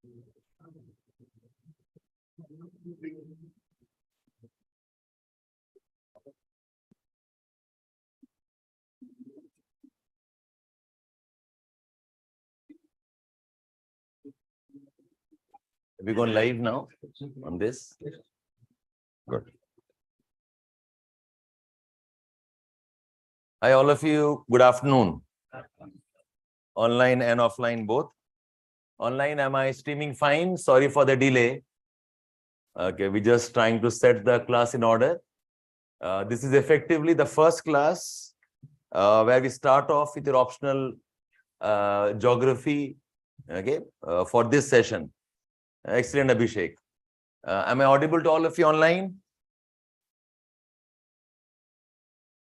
We going live now on this? Good. Hi, all of you. Good afternoon. Online and offline both. Online, am I streaming fine? Sorry for the delay. Okay, we're just trying to set the class in order. This is effectively the first class where we start off with your optional geography, okay, for this session. Excellent, Abhishek. Am I audible to all of you online?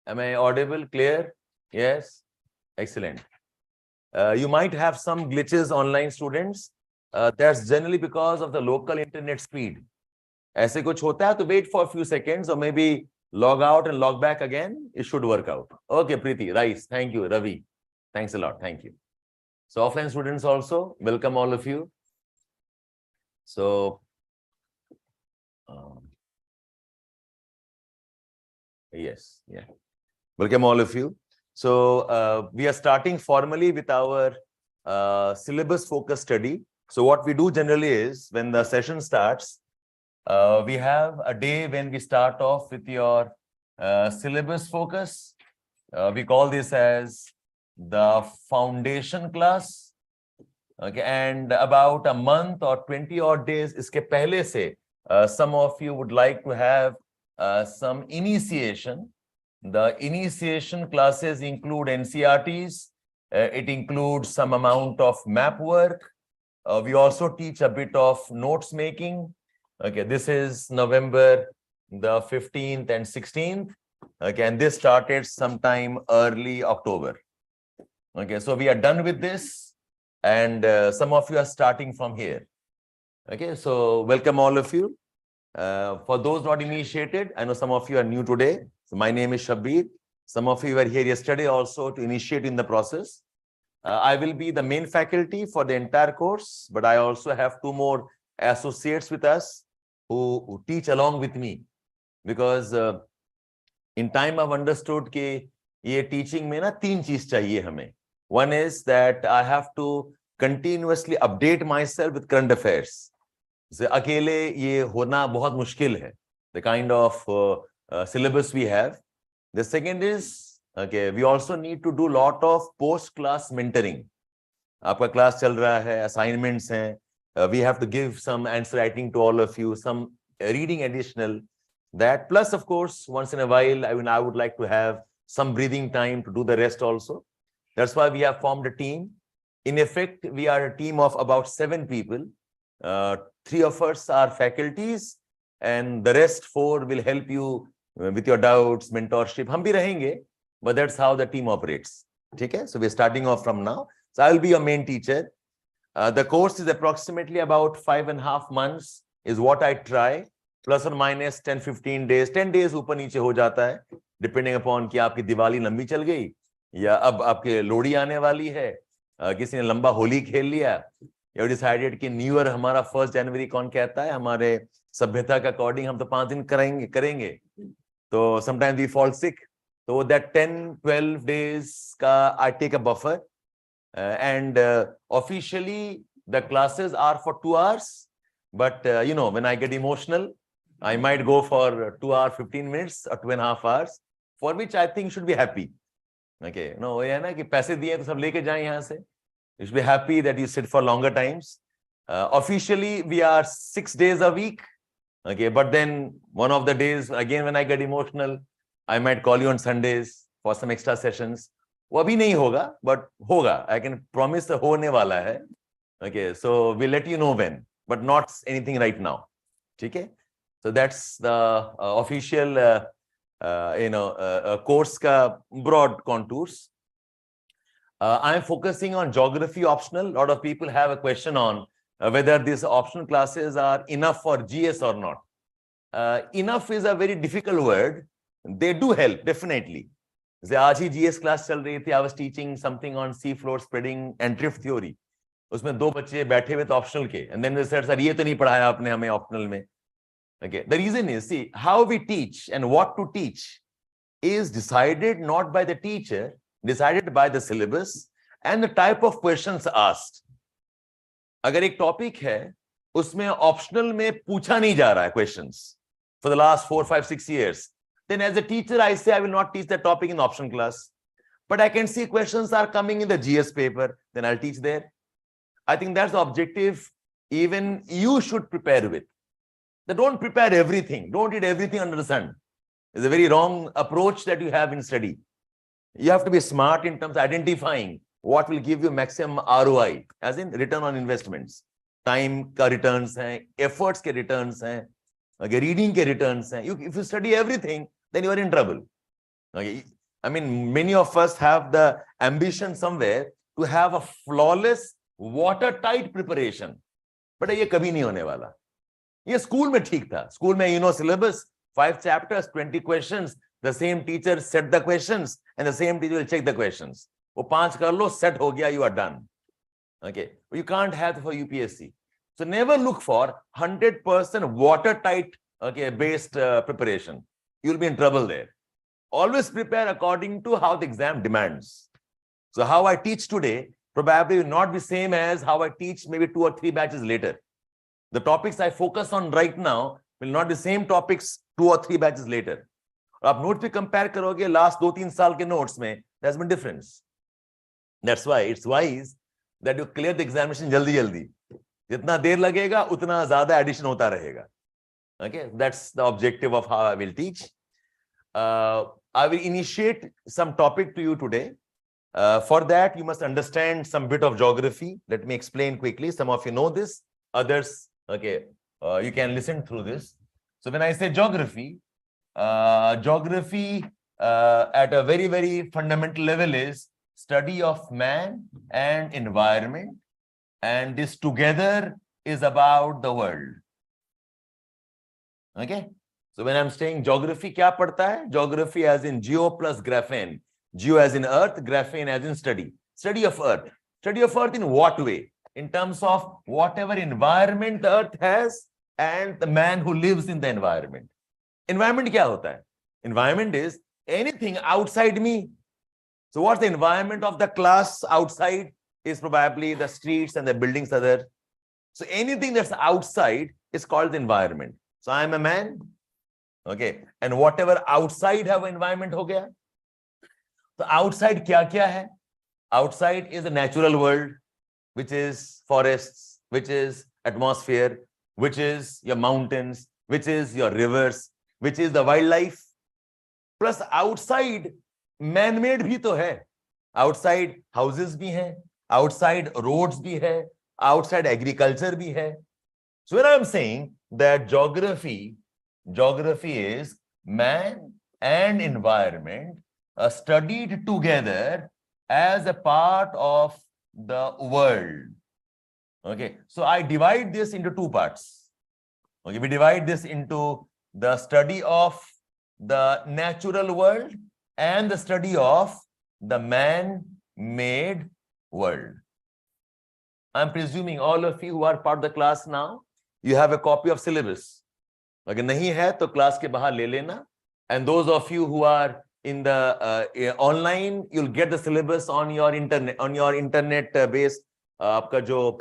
Am I audible, clear? Yes? Excellent. You might have some glitches online, students. That's generally because of the local internet speed. ऐसे कुछ होता है तो wait for a few seconds or maybe log out and log back again. It should work out. Okay, Preeti, right. Thank you, Ravi. Thanks a lot. Thank you. So offline students also, welcome all of you. So, yes, yeah. Welcome all of you. So we are starting formally with our syllabus focus study. So what we do generally is when the session starts, we have a day when we start off with your syllabus focus. We call this as the foundation class. Okay, and about a month or 20 odd days iske pehle se, some of you would like to have some initiation. The initiation classes include NCRTs. It includes some amount of map work. We also teach a bit of notes making. Okay, this is November the 15th and 16th. Okay, and this started sometime early October. Okay, so we are done with this. And some of you are starting from here. Okay, so welcome all of you. For those not initiated, I know some of you are new today. So my name is Shabbir. Some of you were here yesterday also to initiate in the process. I will be the main faculty for the entire course, but I also have two more associates with us who teach along with me. Because in time I've understood कि ये teaching में ना तीन चीज चाहिए हमें. One is that I have to continuously update myself with current affairs. So, अकेले ये होना बहुत मुश्किल है. The kind of syllabus we have. The second is, okay, we also need to do lot of post-class mentoring. आपका class चल रहा है, assignments हैं. We have to give some answer writing to all of you, some reading additional. That plus, of course, once in a while, I would like to have some breathing time to do the rest also. That's why we have formed a team. In effect, we are a team of about 7 people. 3 of us are faculties, and the rest 4 will help you with your doubts, mentorship. Hum bhi rahenge, but that's how the team operates. Okay? So we're starting off from now. So I'll be your main teacher. The course is approximately about 5.5 months is what I try, plus or minus 10-15 days. 10 days ऊपर नीचे हो जाता है, depending upon कि आपकी दिवाली लंबी चल गई या अब आपके लोहड़ी आने वाली है, किसी ने लंबा होली खेल लिया, या डिसाइडेड कि न्यू ईयर हमारा 1 जनवरी कौन कहता है, हमारे सभ्यता के अकॉर्डिंग हम तो 5 दिन करेंगे, तो समटाइम्स वी फॉल सिक, तो दैट 10-12 days का I take a buffer, and officially the classes are for 2 hours, but you know, when I get emotional, I might go for 2 hours 15 minutes or 2.5 hours, for which I think should be happy. Okay, no, ये है ना कि पैसे दिए तो सब लेके जाएं यहाँ से. You should be happy that you sit for longer times. Officially, we are 6 days a week. Okay, but then one of the days, again, when I get emotional, I might call you on Sundays for some extra sessions. वो अभी नहीं होगा, but होगा. I can promise होने वाला है. Okay, so we'll let you know when, but not anything right now. Okay, so that's the official course ka broad contours. I am focusing on geography optional. A lot of people have a question on whether these optional classes are enough for GS or not. Enough is a very difficult word. They do help, definitely. आज ही GS class चल रही थी. I was teaching something on sea floor spreading and drift theory. उसमें 2 बच्चे बैठे हुए थे optional के, and then they said sir ये तो नहीं पढ़ाया आपने हमें ऑप्शनल में. Okay, the reason is, see, how we teach and what to teach is decided not by the teacher, decided by the syllabus and the type of questions asked. अगर एक topic है उसमें ऑप्शनल में पूछा नहीं जा रहा है questions for the last 4, 5, 6 years, then as a teacher I say I will not teach that topic in option class. But I can see questions are coming in the GS paper, then I'll teach there. I think that's the objective even you should prepare with. That don't prepare everything, don't eat everything under the sun. It's a very wrong approach that you have in study. You have to be smart in terms of identifying what will give you maximum ROI, as in return on investments. Time ka returns hai, efforts ke returns hai, okay, reading ke returns hai. If you study everything, then you are in trouble. Okay, I mean, many of us have the ambition somewhere to have a flawless, watertight preparation. But ये कभी नहीं होने वाला. ये school में ठीक था. School में, you know, syllabus, 5 chapters, 20 questions. The same teacher set the questions and the same teacher will check the questions. वो 5 कर लो, set हो गया, you are done. Okay, you can't have for UPSC. So never look for 100% watertight, okay, based preparation. You'll be in trouble there. Always prepare according to how the exam demands. So how I teach today probably will not be same as how I teach maybe 2 or 3 batches later. The topics I focus on right now will not be same topics 2 or 3 batches later. आप note पे compare करोगे last 2-3 साल के notes में, there's been difference. That's why it's wise that you clear the examination जल्दी. जितना देर लगेगा उतना ज्यादा एडिशन होता रहेगा. Okay, that's the objective of how I will teach. I will initiate some topic to you today. For that, you must understand some bit of geography. Let me explain quickly. Some of you know this, others, okay, you can listen through this. So when I say geography, geography at a very, very fundamental level is study of man and environment, and this together is about the world. Okay, so when I'm saying geography, क्या पढ़ता है? Geography as in geo plus graphene. Geo as in earth, graphene as in study. Study of earth. Study of earth in what way? In terms of whatever environment the earth has and the man who lives in the environment. Environment क्या होता है? Environment is anything outside me. So what's the environment of the class outside is probably the streets and the buildings are there. So anything that's outside is called the environment. So I am a man. Okay. And whatever outside have environment हो गया. So outside क्या है? Outside is the natural world, which is forests, which is atmosphere, which is your mountains, which is your rivers, which is the wildlife. Plus outside man-made भी तो है. Outside houses भी हैं, outside roads भी है, outside agriculture भी है. So when I'm saying that geography is man and environment studied together as a part of the world. Okay, so I divide this into 2 parts. Okay, we divide this into the study of the natural world and the study of the man-made world. I'm presuming all of you who are part of the class now, you have a copy of syllabus. अगर नहीं है तो class के बाहर ले लेना. And those of you who are in the online, you'll get the syllabus on your internet based आपका जो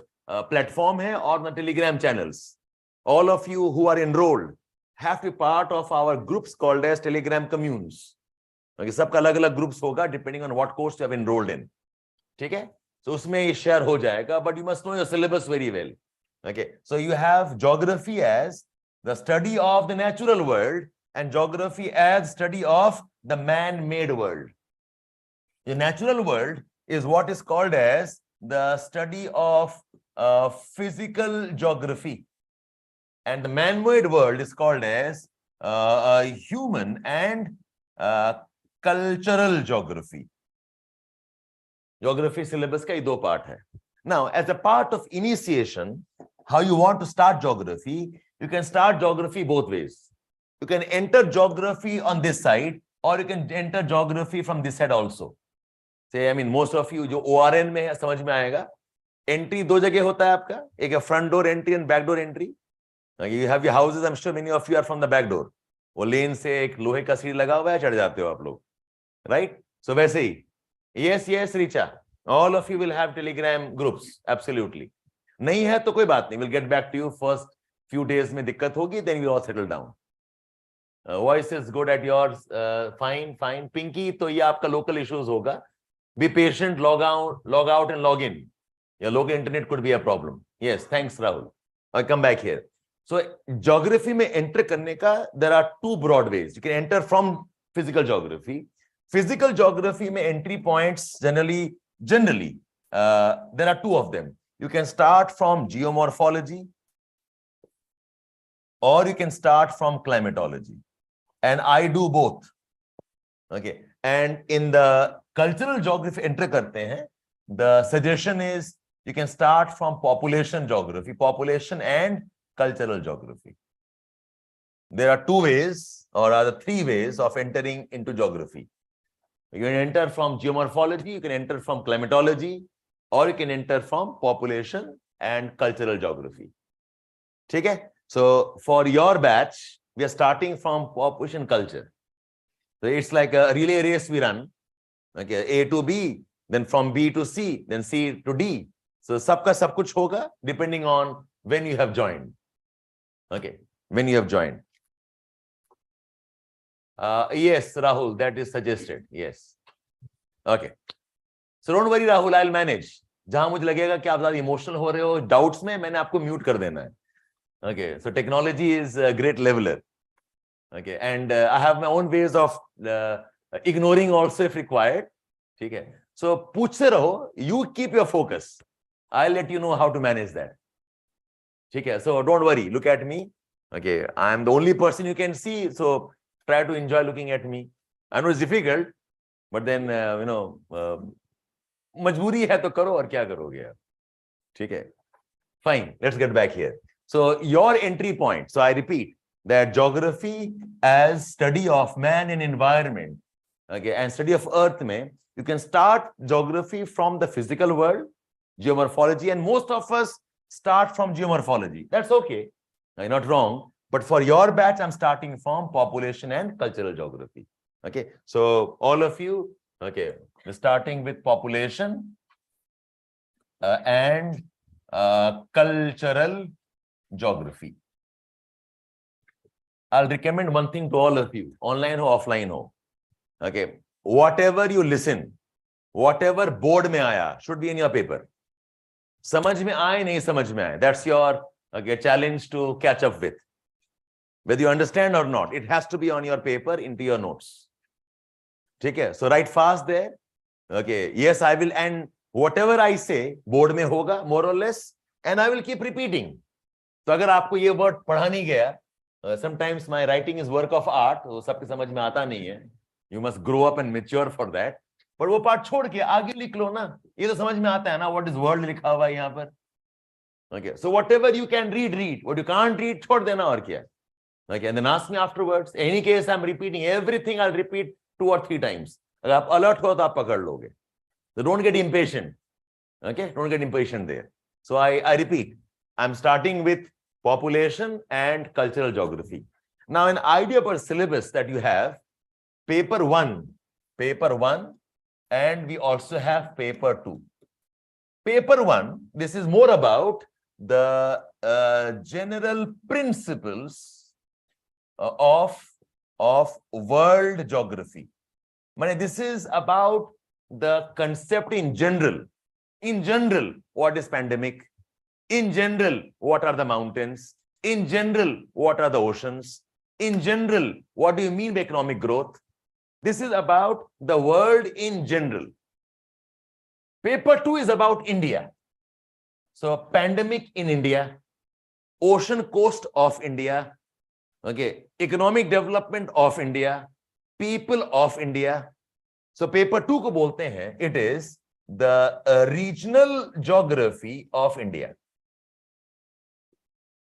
platform है और the Telegram channels. All of you who are enrolled have to be part of our groups called as Telegram communes. Okay, सबका अलग-अलग groups होगा depending on what course you have enrolled in. ठीक है? So उसमें ये share हो जाएगा, but you must know your syllabus very well. Okay, so you have geography as the study of the natural world and geography as study of the man-made world. The natural world is what is called as the study of physical geography, and the man-made world is called as human and cultural geography. Geography syllabus का ये 2 part है. Now, as a part of initiation, how you want to start geography, you can start geography both ways. You can enter geography on this side, or you can enter geography from this side also. Say, I mean, most of you जो ORN में है समझ में आएगा. Entry दो जगह होता है आपका, एक है front door entry and back door entry. You have your houses, I am sure many of you are from the back door. वो लेन से एक लोहे का सीढ़ी लगा हुआ है, चढ़ जाते हो आप लोग, राइट? सो वैसे ही, yes yes Richa, all of you will have Telegram groups, absolutely. नहीं है तो कोई बात नहीं, will get back to you. First few days में दिक्कत होगी, then we all settle down. Voice is good at yours, fine fine. Pinky, तो ये आपका लोकल इश्यूज होगा. Be patient, log out and log in. या local internet could be a problem. Yes, thanks Rahul. I come back here. So geography में enter करने का there are two broad ways. You can enter from physical geography. Physical geography में entry points generally there are two of them. You can start from geomorphology or you can start from climatology, and I do both. Okay, and in the cultural geography enter karte hain, the suggestion is you can start from population geography, population and cultural geography. There are two ways, or rather three ways of entering into geography. You can enter from geomorphology, you can enter from climatology, or you can enter from population and cultural geography. ठीक है? So for your batch, we are starting from population culture. So it's like a relay race we run. Okay, A to B, then from B to C, then C to D. So सबका सब कुछ होगा depending on when you have joined. Okay, when you have joined. Yes, Rahul, that is suggested. Yes. Okay. So don't worry, Rahul, I'll manage. जहां मुझे लगेगा कि आप ज्यादा इमोशनल हो रहे हो डाउट्स में, मैंने आपको म्यूट कर देना है. Okay, so technology is a great leveller. Okay, and I have my own ways of ignoring also if required. ठीक है, सो पूछते रहो, you keep your focus, I let you know how to manage that. ठीक है, so don't worry, look at me. Okay, I am the only person you can see, so try to enjoy looking at me. I know it's difficult, but then you know मजबूरी है तो करो, और क्या करोगे आप. ठीक है, fine, let's get back here. So your entry point, so I repeat that geography as study of man and environment, okay, and study of earth में you can start geography from the physical world, geomorphology, and most of us start from geomorphology. That's okay, not wrong, but for your batch I'm starting from population and cultural geography. Okay, so all of you, okay, starting with population and cultural geography. I'll recommend one thing to all of you, online or offline ho. Okay, whatever you listen, whatever board में आया should be in your paper. समझ में आए नहीं समझ में आए, that's your okay challenge to catch up with. Whether you understand or not, it has to be on your paper, into your notes. ठीक है, so write fast there. Okay, yes, I will, and whatever I say board में होगा more or less, and I will keep repeating. तो अगर आपको ये word पढ़ा नहीं गया, sometimes my writing is work of art, तो सबके समझ में आता नहीं है. You must grow up and mature for that. पर वो पार्ट छोड़ के आगे लिख लो ना, ये तो समझ में आता है ना, व्हाट इज वर्ल्ड लिखा हुआ है यहाँ पर. Okay, so whatever you can read, what you can't read छोड़ देना, और क्या. Okay, and then ask me afterwards. Any case I am repeating everything, I will repeat 2 or 3 times. अगर आप अलर्ट हो तो आप पकड़ लोगे. So don't get impatient. Okay, don't get impatient there. So I repeat, I'm starting with population and cultural geography. Now an idea per syllabus that you have, paper 1, and we also have paper 2. Paper 1, this is more about the general principles of world geography. This is about the concept in general. In general, what is pandemic? In general, what are the mountains? In general, what are the oceans? In general, what do you mean by economic growth? This is about the world in general. Paper 2 is about India. So pandemic in India, ocean coast of India, okay, economic development of India, people of India. So paper 2 को बोलते हैं, it is the regional geography of India.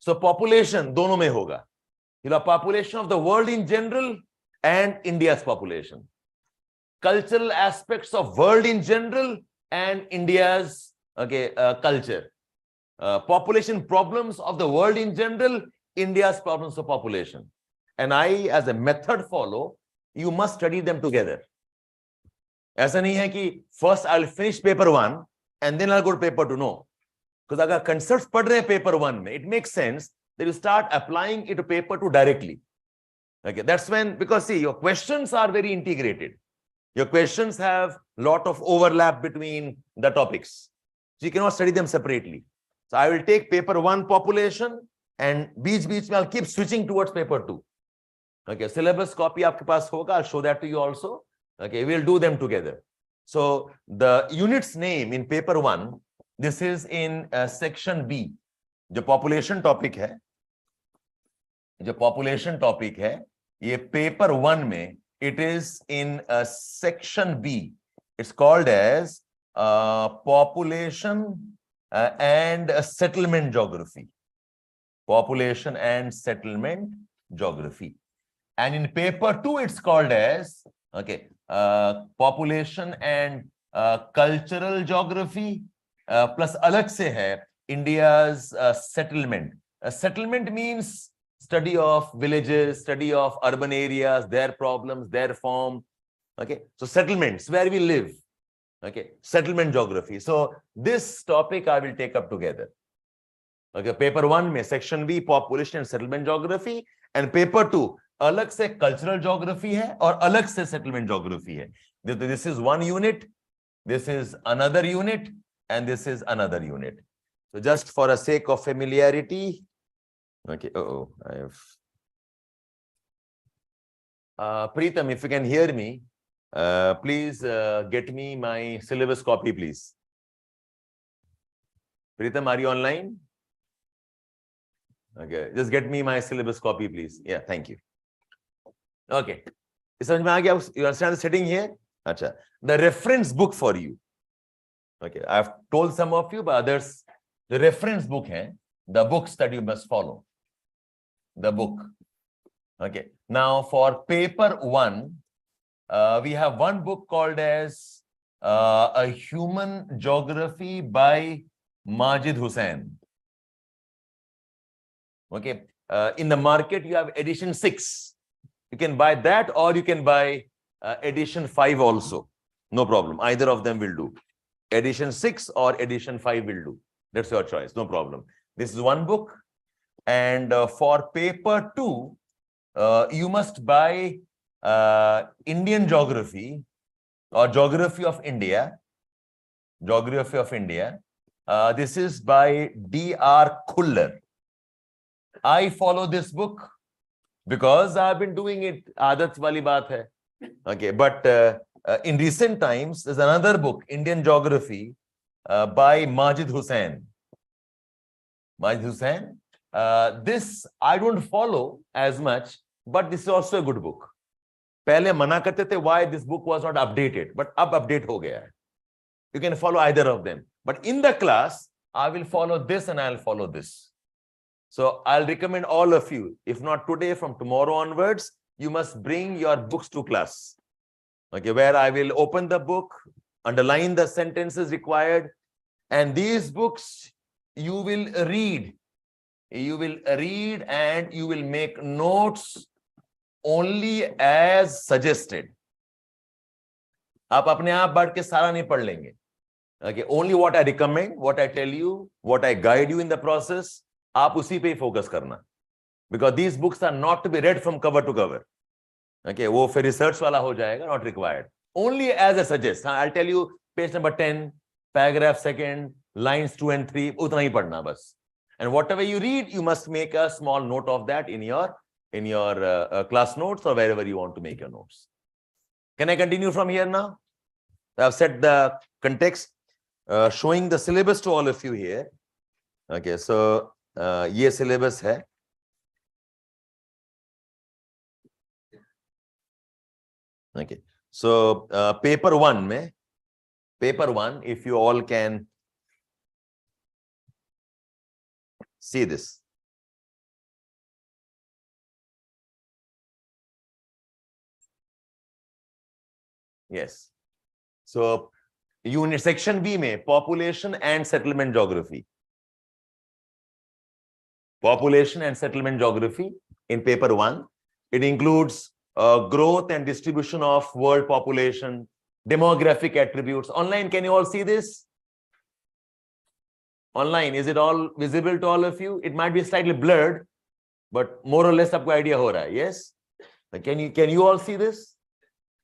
So population दोनों में होगा. You know, population of the world in general and India's population. Cultural aspects of world in general and India's okay, culture. Population problems of the world in general, India's problems of population. And I, as a method follow, you must study them together. ऐसा नहीं है कि first I'll finish paper 1 and then I'll go to paper 2. No. Because अगर concepts पढ़ रहे हैं paper 1 में, it makes sense that you start applying it to paper 2 directly. Okay, that's when, because see, your questions are very integrated. Your questions have lot of overlap between the topics. So you cannot study them separately. So I will take paper 1 population and beach I'll keep switching towards paper 2. Okay, syllabus copy aapke paas hoga. I'll show that to you also. Okay, we'll do them together. So the unit's name in paper 1, this is in section B. जो population topic है, ये paper 1 में, it is in section B. It's called as population and settlement geography. Population and settlement geography. And in paper 2, it's called as, okay, population and cultural geography plus alag se hai India's settlement. Settlement means study of villages, study of urban areas, their problems, their form. Okay, so settlements, where we live. Okay, settlement geography. So this topic I will take up together. Okay, paper 1 में section B, population and settlement geography, and paper 2 अलग से cultural geography है और अलग से settlement geography है. This is one unit, this is another unit, and this is another unit. So just for a sake of familiarity, okay. I have Preetam, if you can hear me, please get me my syllabus copy, please. Preetam, are you online? Okay, just get me my syllabus copy, please. Yeah, thank you. Okay, you understand the setting here? Achha. The reference book for you. Okay, I have told some of you, but others, the reference book hai, the books that you must follow. The book. Okay, now for paper 1, we have one book called as A Human Geography by Majid Hussain. Okay, in the market you have edition 6. You can buy that, or you can buy edition 5 also. No problem. Either of them will do. Edition 6 or edition 5 will do. That's your choice. No problem. This is one book. And for paper 2, you must buy Indian Geography or Geography of India. Geography of India. This is by D.R. Khuller. I follow this book because I've been doing it. Aadat wali baat hai. Okay, but in recent times, there's another book, Indian Geography, by Majid Hussain. Majid Hussain. This I don't follow as much, but this is also a good book. पहले मना करते थे why this book was not updated, but अब update हो गया है. You can follow either of them. But in the class, I will follow this and I'll follow this. So I'll recommend all of you, if not today, from tomorrow onwards, you must bring your books to class. Okay, where I will open the book, underline the sentences required, and these books you will read. You will read and you will make notes only as suggested. आप अपने आप बढ़ के सारा नहीं पढ़ लेंगे. Okay, only what I recommend, what I tell you, what I guide you in the process, आप उसी पे ही focus करना. Because these books are not to be read from cover to cover. Okay, वो फिर research वाला हो जाएगा, not required. Only as I suggest. I'll tell you page number 10, paragraph 2, lines 2 and 3, उतना ही पढ़ना बस. And whatever you read, you must make a small note of that in your class notes or wherever you want to make your notes. Can I continue from here now? I've set the context, showing the syllabus to all of you here. Okay, so ये syllabus है. Okay, so paper 1 में, paper 1, if you all can see this. Yes. So unit section B में population and settlement geography, population and settlement geography in paper 1. It includes growth and distribution of world population, demographic attributes. Online, can you all see this? Online, is it all visible to all of you? It might be slightly blurred, but more or less aapko idea ho raha hai. Yes? Can you all see this?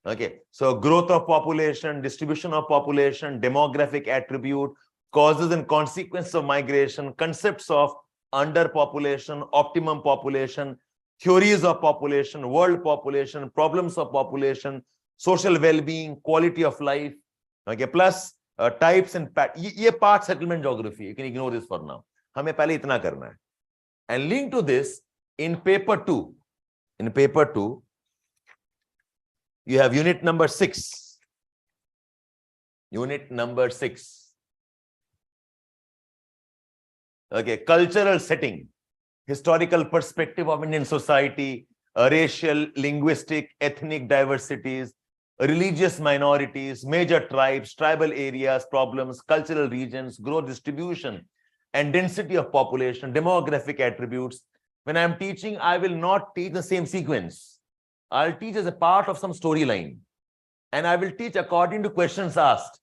Okay. So growth of population, distribution of population, demographic attribute, causes and consequences of migration, concepts of underpopulation, optimum population, theories of population, world population, problems of population, social well-being, quality of life. Okay, plus types and ये part settlement geography. You can ignore this for now. हमें पहले इतना करना है. And linked to this, in paper 2, you have unit number 6. Unit number 6. Okay, cultural setting, historical perspective of Indian society, racial, linguistic, ethnic diversities, religious minorities, major tribes, tribal areas, problems, cultural regions, growth distribution, and density of population, demographic attributes. When I'm teaching, I will not teach the same sequence. I'll teach as a part of some storyline, and I will teach according to questions asked.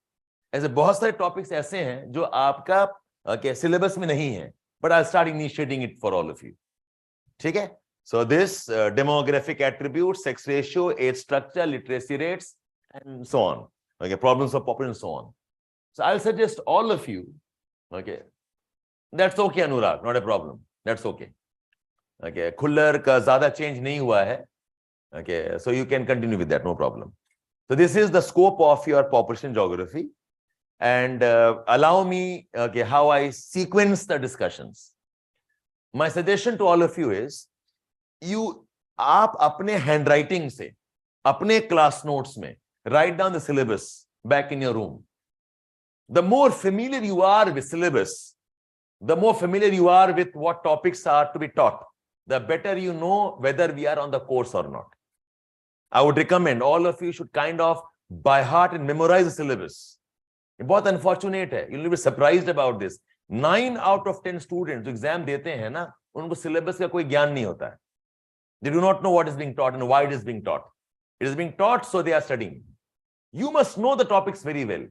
ऐसे बहुत सारे topics ऐसे हैं जो आपका okay syllabus में नहीं है, but I'll start initiating it for all of you. ठीक है? So this demographic attributes, sex ratio, age structure, literacy rates, and so on. Okay, problems of population and so on. So I'll suggest all of you. Okay, that's okay, Anurag, not a problem. That's okay. Okay, Khuller का ज़्यादा change नहीं हुआ है. Okay, so you can continue with that, no problem. So this is the scope of your population geography. And allow me, okay, how I sequence the discussions. My suggestion to all of you is, आप अपने handwriting से, अपने class notes में, write down the syllabus back in your room. The more familiar you are with syllabus, the more familiar you are with what topics are to be taught, the better you know whether we are on the course or not. I would recommend all of you should kind of by heart and memorize the syllabus. ये बहुत unfortunate है. You'll be surprised about this. 9 out of 10 students जो exam देते हैं ना, उनको syllabus का कोई ज्ञान नहीं होता है. They do not know what is being taught and why it is being taught. It is being taught, so they are studying. You must know the topics very well.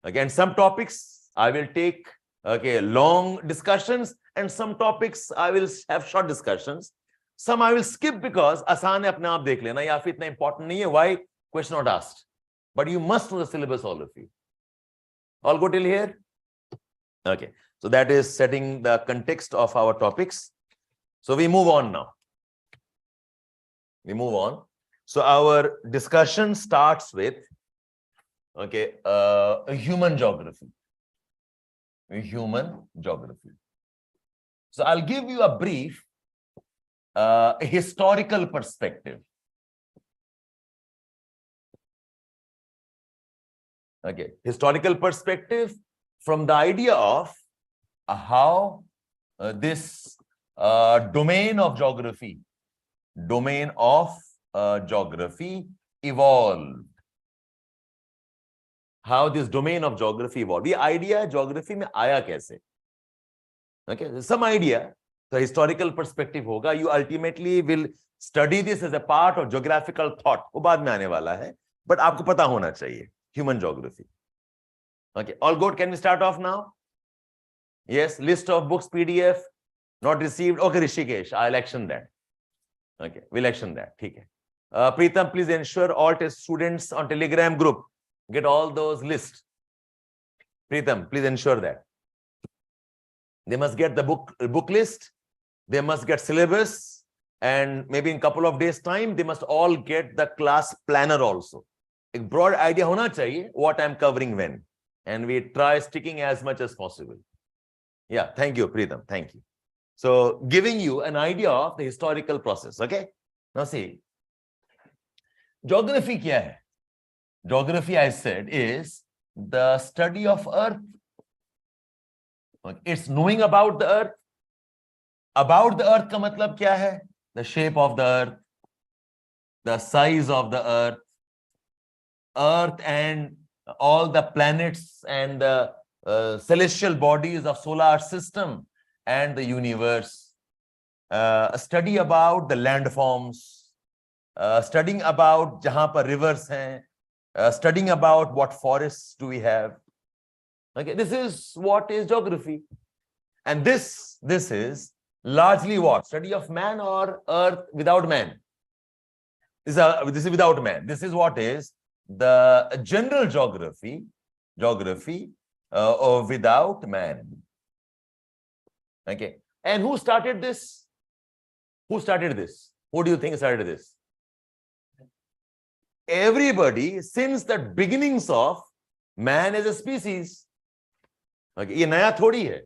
Again, some topics I will take long discussions, and some topics I will have short discussions. Some I will skip because आसान है, अपने आप देख लेना, या फिर इतना important नहीं है. Why? Question not asked. But you must know the syllabus, all of you. All go till here? Okay. So that is setting the context of our topics. So we move on now. We move on. So our discussion starts with, okay, human geography. Human geography. So I'll give you a brief historical perspective. Okay, historical perspective from the idea of how this domain of geography evolved. How this domain of geography evolved. The idea geography में आया कैसे? Okay, some idea. The historical perspective होगा. You ultimately will study this as a part of geographical thought. वो बाद में आने वाला है. But आपको पता होना चाहिए. Human geography. Okay, all good. Can we start off now? Yes, list of books, PDF, not received. Okay, Rishikesh, I'll action that. Okay, we'll action that. Okay. Preetham, please ensure all test students on Telegram group get all those lists. Preetham, please ensure that. They must get the book list. They must get syllabus. And maybe in a couple of days' time, they must all get the class planner also. A broad idea होना चाहिए what I'm covering when, and we try sticking as much as possible. Yeah, thank you, Preetham. Thank you. So giving you an idea of the historical process. Okay. Now see, geography क्या है? Geography, I said, is the study of Earth. It's knowing about the Earth. About the Earth का मतलब क्या है? The shape of the Earth, the size of the Earth and all the planets and the celestial bodies of solar system and the universe, a study about the landforms, studying about jahan par rivers hain, studying about what forests do we have. Okay, this is what is geography. And this is largely what? Study of man or earth without man. This is without man. This is what is the general geography without man. Okay. And who started this? Who started this? Who do you think started this? Everybody since the beginnings of man as a species. Okay. ये नया थोड़ी है.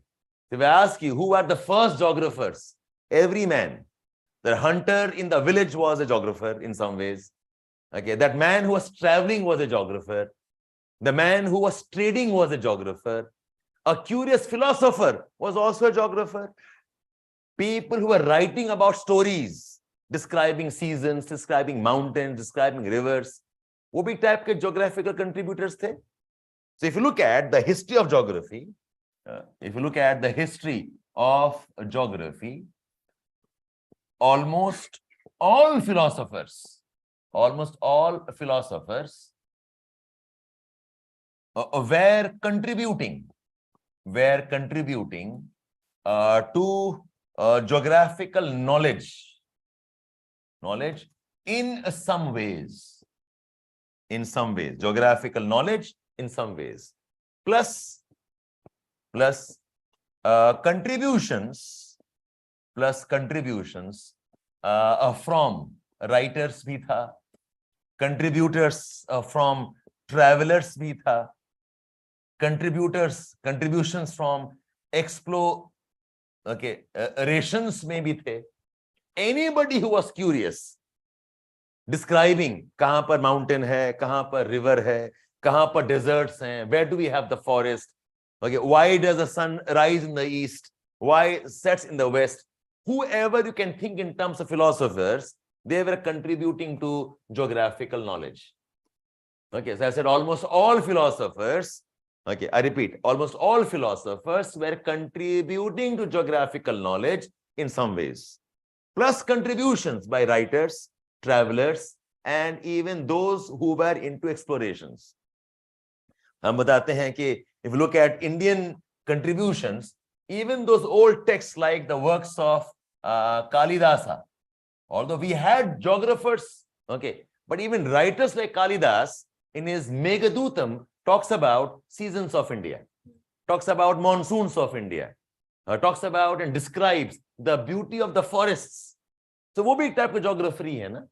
If I ask you, who are the first geographers? Every man. The hunter in the village was a geographer in some ways. Okay, that man who was traveling was a geographer. The man who was trading was a geographer. A curious philosopher was also a geographer. People who were writing about stories, describing seasons, describing mountains, describing rivers, वो भी type के geographical contributors थे. So if you look at the history of geography, almost all philosophers were contributing to geographical knowledge in some ways, geographical knowledge in some ways, plus contributions from writers भी था, contributors from travelers भी था, contributions from explorations में भी थे. Anybody who was curious, describing कहाँ पर mountain है, कहाँ पर river है, कहाँ पर deserts हैं, where do we have the forest, okay, why does the sun rise in the east, why sets in the west. Whoever you can think in terms of philosophers, they were contributing to geographical knowledge. Okay, so I said almost all philosophers, okay, I repeat, almost all philosophers were contributing to geographical knowledge in some ways, plus contributions by writers, travelers, and even those who were into explorations. हम बताते हैं कि if you look at Indian contributions, even those old texts like the works of Kalidasa, although we had geographers, okay, but even writers like Kalidas in his Meghadutam talks about seasons of India, talks about monsoons of India, talks about and describes the beauty of the forests. So वो भी एक type का geography है ना.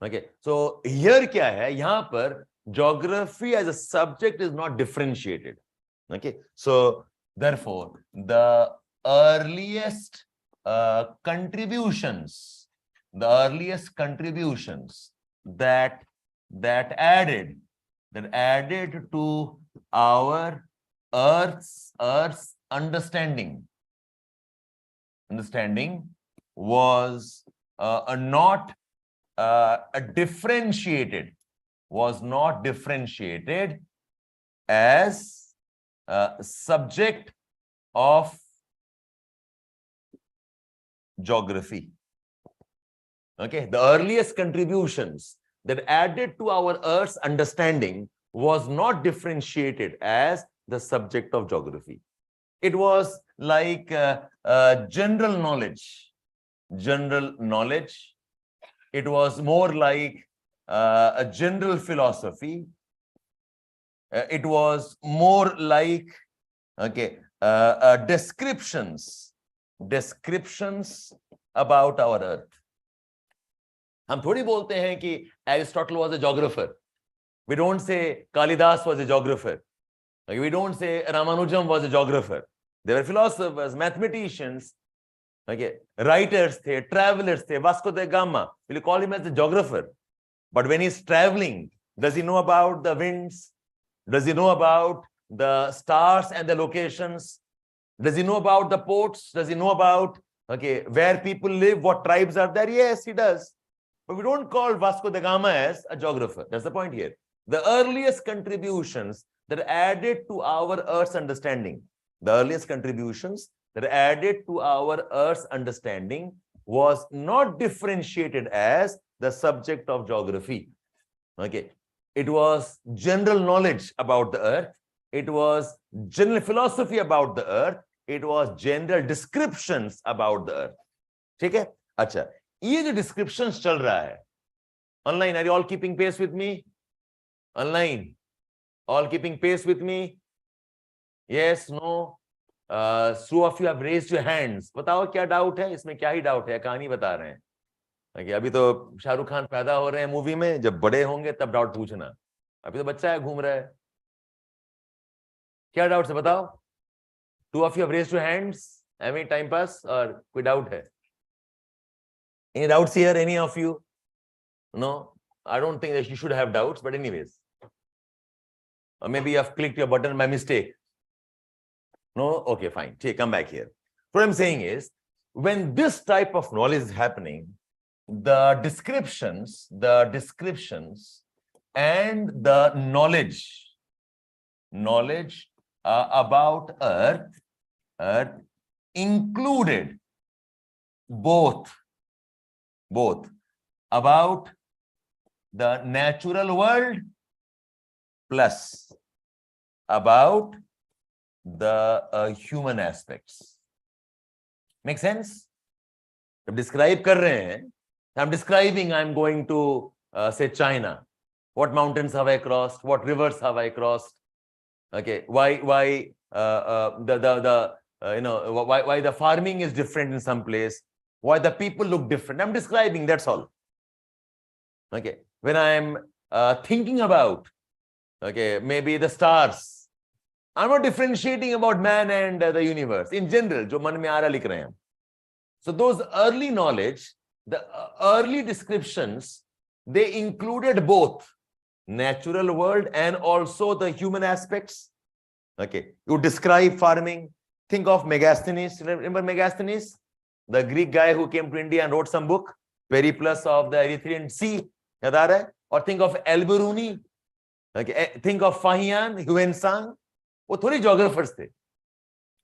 Okay, so here क्या है, यहाँ पर geography as a subject is not differentiated. Okay, so therefore the earliest contributions that added to our earth's understanding was not differentiated as subject of geography. Okay, the earliest contributions that added to our Earth's understanding was not differentiated as the subject of geography. It was like general knowledge. It was more like a general philosophy. It was more like, okay, descriptions about our Earth. हम थोड़ी बोलते हैं कि Aristotle was a geographer. We don't say Kalidas was a geographer. We don't say Ramanujam was a geographer. They were philosophers, mathematicians, okay, writers, travelers, Vasco da Gama. We'll call him as a geographer. But when he's traveling, does he know about the winds? Does he know about the stars and the locations? Does he know about the ports? Does he know about, okay, where people live, what tribes are there? Yes, he does. But we don't call Vasco da Gama as a geographer. That's the point here. The earliest contributions that are added to our Earth's understanding, the earliest contributions that are added to our Earth's understanding was not differentiated as the subject of geography. Okay. It was general knowledge about the Earth. It was general philosophy about the Earth. It was general descriptions about the Earth. ठीक है? अच्छा, ये जो descriptions चल रहा है online, are you all keeping pace with me? Online, all keeping pace with me? Yes, no? Few of you have raised your hands. बताओ क्या डाउट है इसमें? क्या ही डाउट है? कहानी बता रहे हैं. Okay, अभी तो शाहरुख खान पैदा हो रहे हैं मूवी में, जब बड़े होंगे तब डाउट पूछना. अभी तो बच्चा है, घूम रहा है. क्या डाउट है बताओ? Two of you have raised your hands. Any time pass or कोई डाउट है? Any doubts here? Any of you? No, I don't think that you should have doubts, but anyways. Or maybe you have clicked your button by mistake. No? Okay, fine. Okay, come back here. What I'm saying is, when this type of knowledge is happening, the descriptions and the knowledge about Earth included both about the natural world plus about the human aspects. Make sense? जब describe कर रहे हैं, I'm describing, I'm going to say China. What mountains have I crossed? What rivers have I crossed? Okay, why the farming is different in some place? Why the people look different? I'm describing, that's all. Okay, when I'm thinking about, okay, maybe the stars, I'm not differentiating about man and the universe. In general, जो मन में आ रहा लिख रहे हैं. So those early knowledge, the early descriptions, they included both natural world and also the human aspects. Okay, you describe farming. Think of Megasthenes. Remember Megasthenes, the Greek guy who came to India and wrote some book, Periplus of the Erythraean Sea. याद आ रहा है? Or think of Al-Biruni. Okay, think of Fahian, Huensang. वो थोड़ी geographers थे.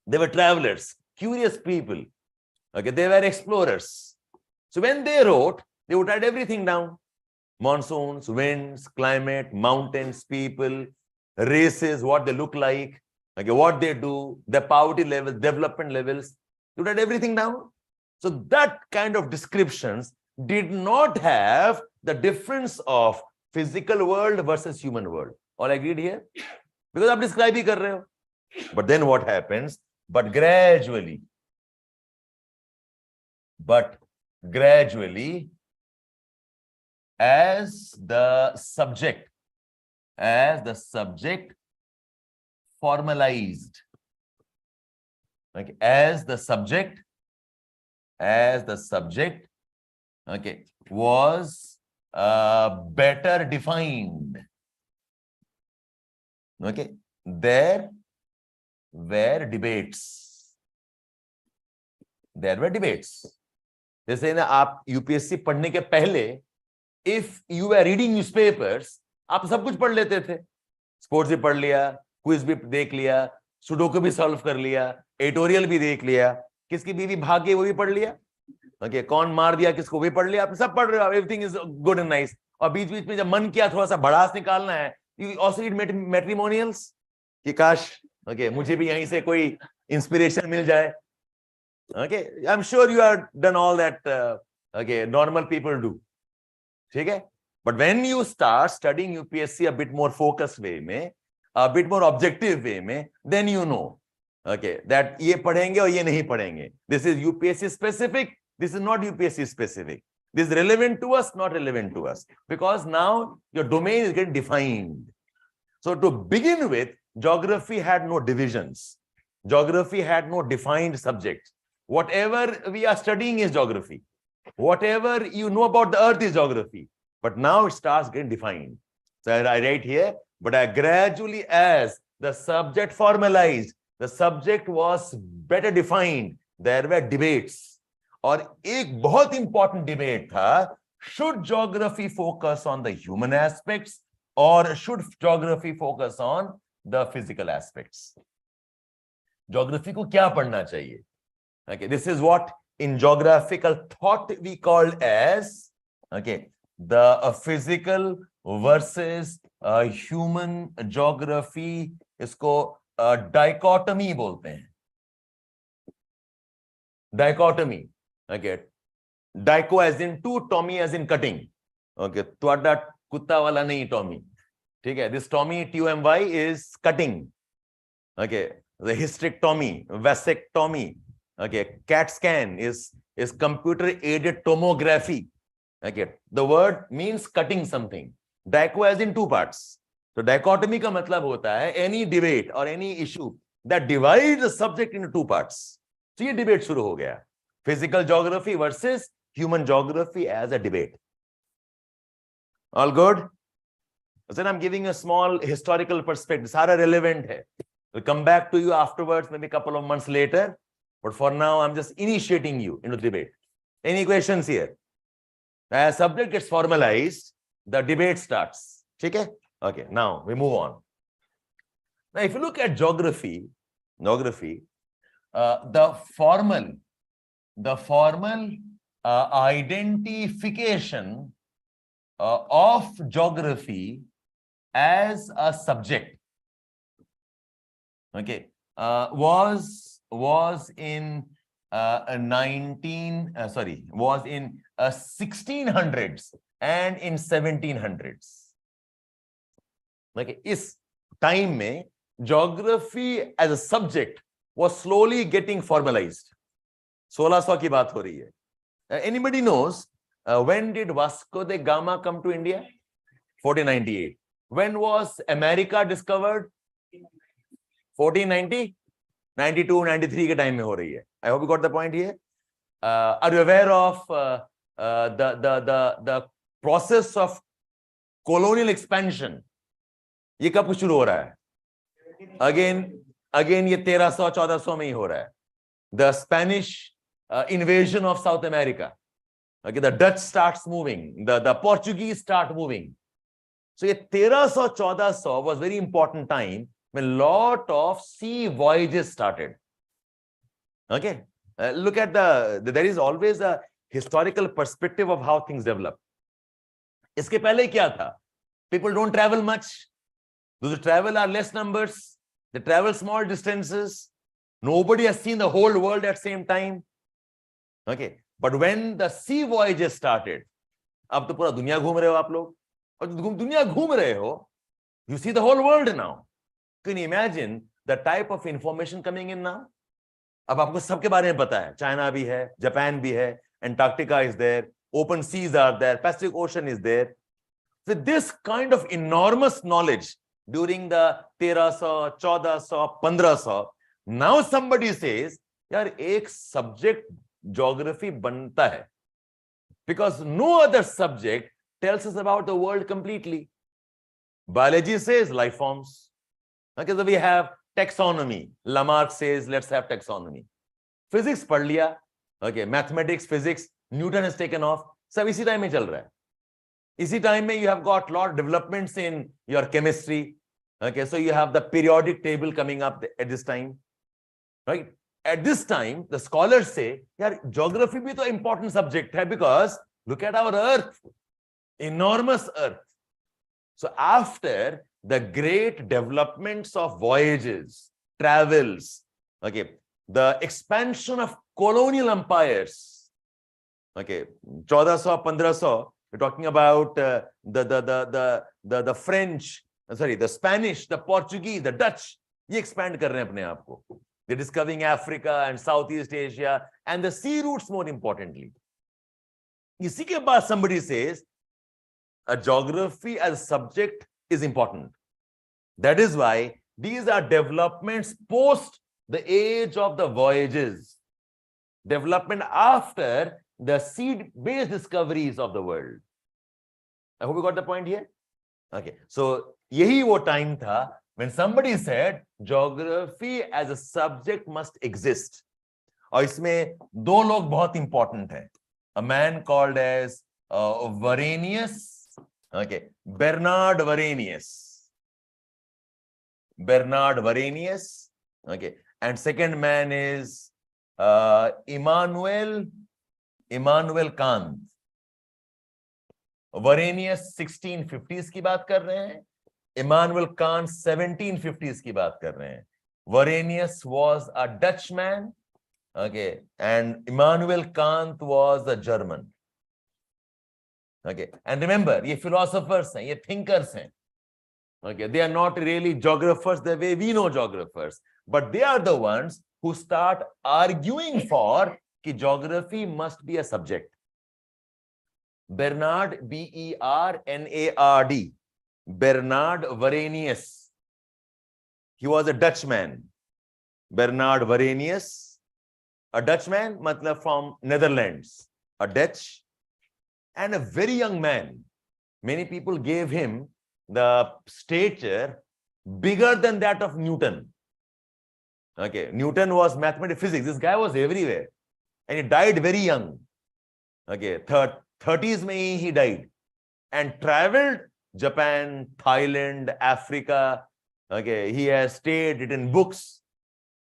They were travelers, curious people. Okay, they were explorers. So when they wrote, they would write everything down. Monsoons, winds, climate, mountains, people, races, what they look like, okay, what they do, their poverty levels, development levels. You write everything down. So that kind of descriptions did not have the difference of physical world versus human world. All agreed here? Because आप describe ही कर रहे हो. But then what happens? But gradually, as the subject formalized, okay, as the subject okay, was better defined, okay, there were debates. जैसे ना आप UPSC पढ़ने के पहले, if you were reading newspapers, आप सब कुछ पढ़ लेते थे. स्पोर्ट्स भी पढ़ लिया, क्विज भी देख लिया, सुडोकू भी सॉल्व कर लिया, एडिटोरियल भी देख लिया, किसकी बीवी भाग गई वो भी पढ़ लिया, ओके, कौन मार दिया किसको भी पढ़ लिया. आप सब पढ़ रहे हो, everything is good and nice. और बीच बीच में जब मन किया थोड़ा सा भड़ास निकालना है, यू आल्सो रीड मैट्रिमोनियल्स कि काश, ओके, मुझे भी यहीं से कोई इंस्पिरेशन मिल जाए. Okay, I'm sure you have done all that. Okay, normal people do. ठीक है? But when you start studying UPSC a bit more focused way में, a bit more objective way में, then you know, okay, that ये पढ़ेंगे और ये नहीं पढ़ेंगे. This is UPSC specific. This is not UPSC specific. This is relevant to us, not relevant to us, because now your domain is getting defined. So to begin with, geography had no divisions. Geography had no defined subjects. Whatever we are studying is geography. Whatever you know about the earth is geography. But now it starts getting defined. So I write here, but I gradually, as the subject formalized, the subject was better defined, there were debates. और एक बहुत important debate था, should geography focus on the human aspects or should geography focus on the physical aspects? Geography को क्या पढ़ना चाहिए? Okay, this is what in geographical thought we call as the physical versus human geography. इसको dichotomy बोलते हैं. Dichotomy. Okay. Dicho as in two, Tommy as in cutting. Okay. तुहाडा कुत्ता वाला नहीं Tommy. ठीक है. This Tommy, T-O-M-Y, is cutting. Okay. The hysterectomy, vasectomy. Okay. CAT scan is computer aided tomography. Okay. The word means cutting something. Dicho as in two parts. So dichotomy का मतलब होता है any debate or any issue that divides the subject into two parts. So ये debate शुरू हो गया. Physical geography versus human geography as a debate. All good? So then I'm giving a small historical perspective. सारा relevant है. We'll come back to you afterwards, maybe a couple of months later. But for now, I'm just initiating you into the debate. Any questions here? As subject gets formalized, the debate starts. Okay? Okay, now we move on. Now, if you look at geography, the formal identification of geography as a subject, okay, was in 1600s and in 1700s. Okay, इस time में geography as a subject was slowly getting formalized. 1600 की बात हो रही है. Anybody knows when did Vasco da Gama come to India? 1498. When was America discovered? 1490, 92, 93 के time में हो रही है. I hope you got the point here. Are you aware of the process of colonial expansion? ये कब शुरू हो रहा है? Again ये 1300-1400 में ही हो रहा है. The Spanish invasion of South America. Okay, the Dutch starts moving, the Portuguese start moving. So ये 1300-1400 was very important time when lot of sea voyages started. Okay, look at there is always a historical perspective of how things develop. इसके पहले क्या था? People don't travel much. Those who travel are less numbers. They travel small distances. Nobody has seen the whole world at the same time. Okay, but when the sea voyages started, अब तो पूरा दुनिया घूम रहे हो आप लोग, और दुनिया घूम रहे हो, you see the whole world now. Can you imagine the type of information coming in now? अब आपको सबके बारे में पता है. China भी है, Japan भी है, Antarctica is there, open seas are there, Pacific Ocean is there. So this kind of enormous knowledge during the 1300, 1400, 1500, now somebody says, यार एक subject geography बनता है, because no other subject tells us about the world completely. Biology says life forms. Okay, so we have taxonomy. Lamarck says let's have taxonomy. Physics पढ़ लिया. Okay, mathematics, physics, Newton has taken off. सब इसी time में चल रहा है. इसी time में you have got lot of developments in your chemistry. Okay, so you have the periodic table coming up at this time, right? At this time, the scholars say, यार geography भी तो important subject है, because look at our Earth, enormous Earth. So after the great developments of voyages, travels, okay, the expansion of colonial empires, okay, 1400, 1500, we're talking about the French, sorry, the Spanish, the Portuguese, the Dutch, ये expand कर रहे हैं अपने आप को. They're discovering Africa and Southeast Asia and the sea routes more importantly. इसी के बाद somebody says, a geography as a subject is important. That is why these are developments post the age of the voyages, development after the seed-based discoveries of the world. I hope you got the point here. Okay, so यही वो time था when somebody said geography as a subject must exist. और इसमें दो लोग बहुत important हैं. A man called as Varenius Okay, Bernard Varenius. Bernard Varenius. Okay, and second man is Immanuel Kant. Varenius 1650s की बात कर रहे हैं, Immanuel Kant 1750s की बात कर रहे हैं. Varenius was a Dutchman, okay, and Immanuel Kant was a German. Okay, and remember, ये philosophers हैं, ये thinkers हैं. Okay, they are not really geographers the way we know geographers, but they are the ones who start arguing for कि geography must be a subject. Bernard, B-E-R-N-A-R-D, Bernard Varenius. He was a Dutchman. Bernard Varenius, a Dutchman, matlab from Netherlands, a Dutch, and a very young man. Many people gave him the stature bigger than that of Newton. Okay, Newton was mathematics, physics. This guy was everywhere, and he died very young. Okay, 30s mein he died, and traveled Japan, Thailand, Africa. Okay, he has stayed, written books.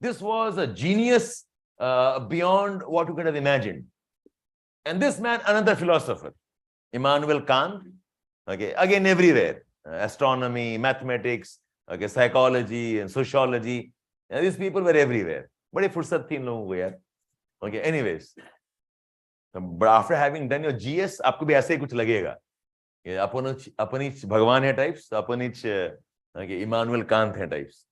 This was a genius beyond what you could have imagined. And this man, another philosopher, Immanuel Kant. Okay, again everywhere, astronomy, mathematics, okay, psychology and sociology. And these people were everywhere. बड़े फुर्सत थी इन लोगों को यार. Okay, anyways. But after having done your GS, आपको भी ऐसे ही कुछ लगेगा. अपन ही भगवान है types, अपन ही okay, Immanuel Kant है types.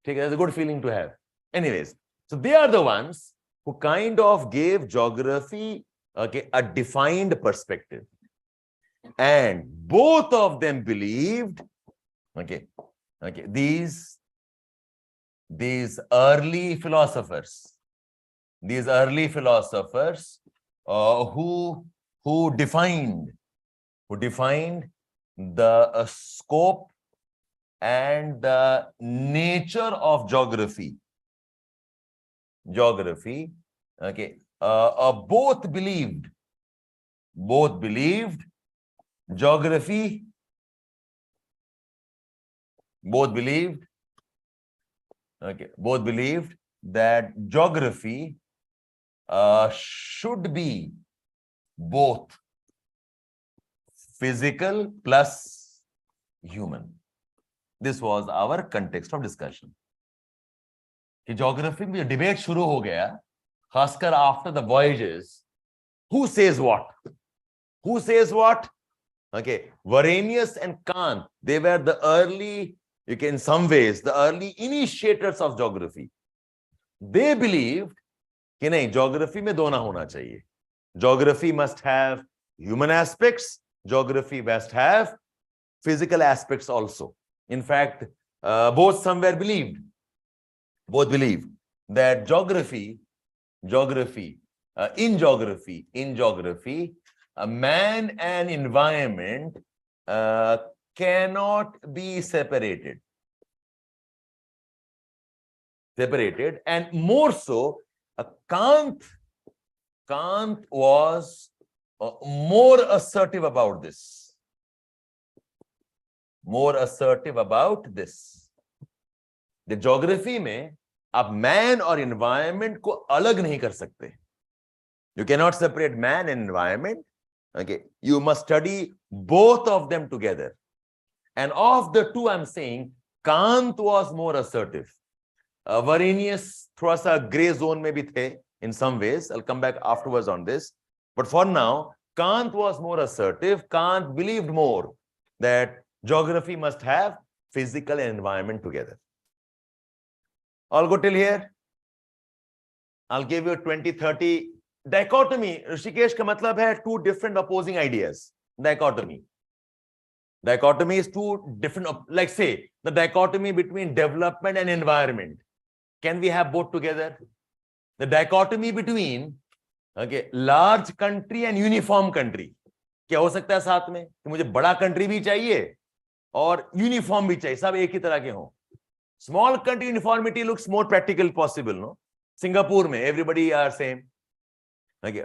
ठीक है, that's a good feeling to have. Anyways, so they are the ones who kind of gave geography, okay, a defined perspective. And both of them believed, okay, these early philosophers, who defined the scope and the nature of geography, okay, both believed geography, both believed that geography should be both physical plus human. This was our context of discussion. कि geography में debate शुरू हो गया, खासकर after the voyages. Who says what? Okay, Varenius and Kant, they were the early, you can in some ways, the early initiators of geography. They believed कि नहीं, geography में दोनों होना चाहिए. Geography must have human aspects, geography must have physical aspects also. In fact, both believed that in geography, a man and environment cannot be separated, and more so, Kant was more assertive about this. The geography में आप man और environment को अलग नहीं कर सकते. You cannot separate man and environment. Okay, you must study both of them together. And of the two, I'm saying Kant was more assertive. Varenius थोड़ा सा gray zone में भी थे in some ways. I'll come back afterwards on this. But for now, Kant was more assertive. Kant believed more that geography must have physical and environment together. All go till here? I'll give you 20-30 dichotomy. Rishikesh का मतलब है two different opposing ideas. Dichotomy is two different, like say the dichotomy between development and environment. Can we have both together? The dichotomy between large country and uniform country. क्या हो सकता है साथ में कि मुझे बड़ा country भी चाहिए और uniform भी चाहिए, सब एक ही तरह के हों. Small country uniformity looks more practical possible, no? Singapore में everybody are same.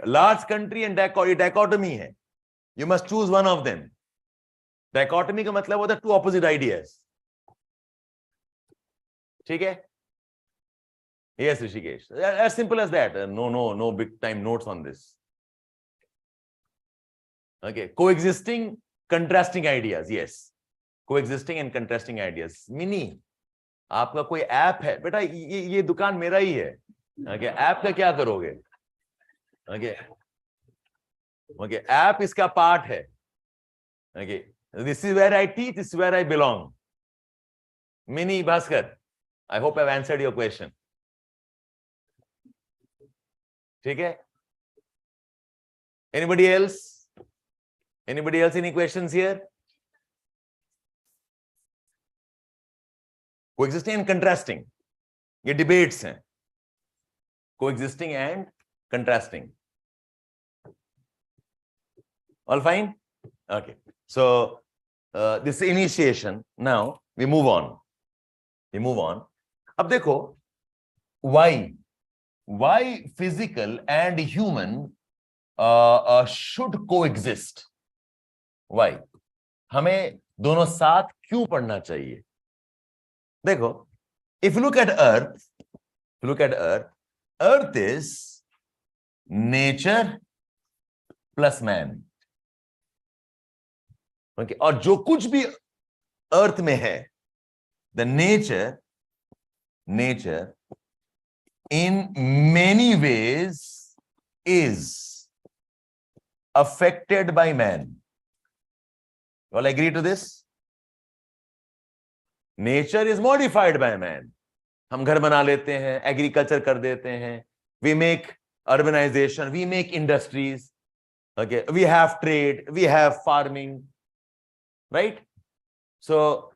Large country and dichotomy hai. You must choose one of them. Dichotomy का मतलब होता है two opposite ideas. ठीक है? Yes, Rishikesh. As simple as that. No big time notes on this. Okay, coexisting, contrasting ideas. Yes, coexisting and contrasting ideas. Mini, आपका कोई app है बेटा, ये दुकान मेरा ही है. Okay, ऐप का क्या करोगे? Okay, ऐप इसका पार्ट है. Okay, this is where I teach, this is where I belong. Mini Bhaskar, I hope I've answered your question. ठीक है? Anybody else? Anybody else? Any questions here? Coexisting and contrasting. ये debates हैं. Coexisting and contrasting. All fine? Okay. So this initiation. Now we move on. We move on. अब देखो, why physical and human should coexist? Why? हमें दोनों साथ क्यों पढ़ना चाहिए? देखो, if you look at Earth is nature plus man. Okay, और जो कुछ भी अर्थ में है, the nature in many ways is affected by man. You all agree to this? Nature is modified by man. हम घर बना लेते हैं, एग्रीकल्चर कर देते हैं, we make urbanization, we make industries, okay, we have trade, we have farming, right? So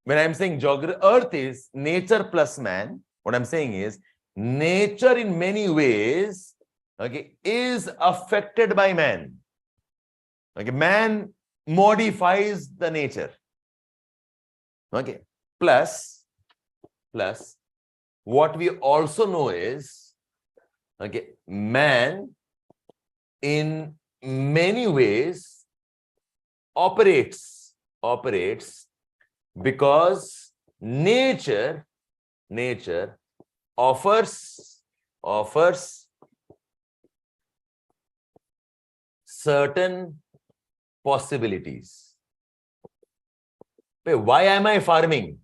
when I'm saying Earth is nature plus man, what I'm saying is nature in many ways, okay, is affected by man. Okay, man modifies the nature. Okay, plus what we also know is, okay, man in many ways operates because nature offers certain possibilities. Why am I farming?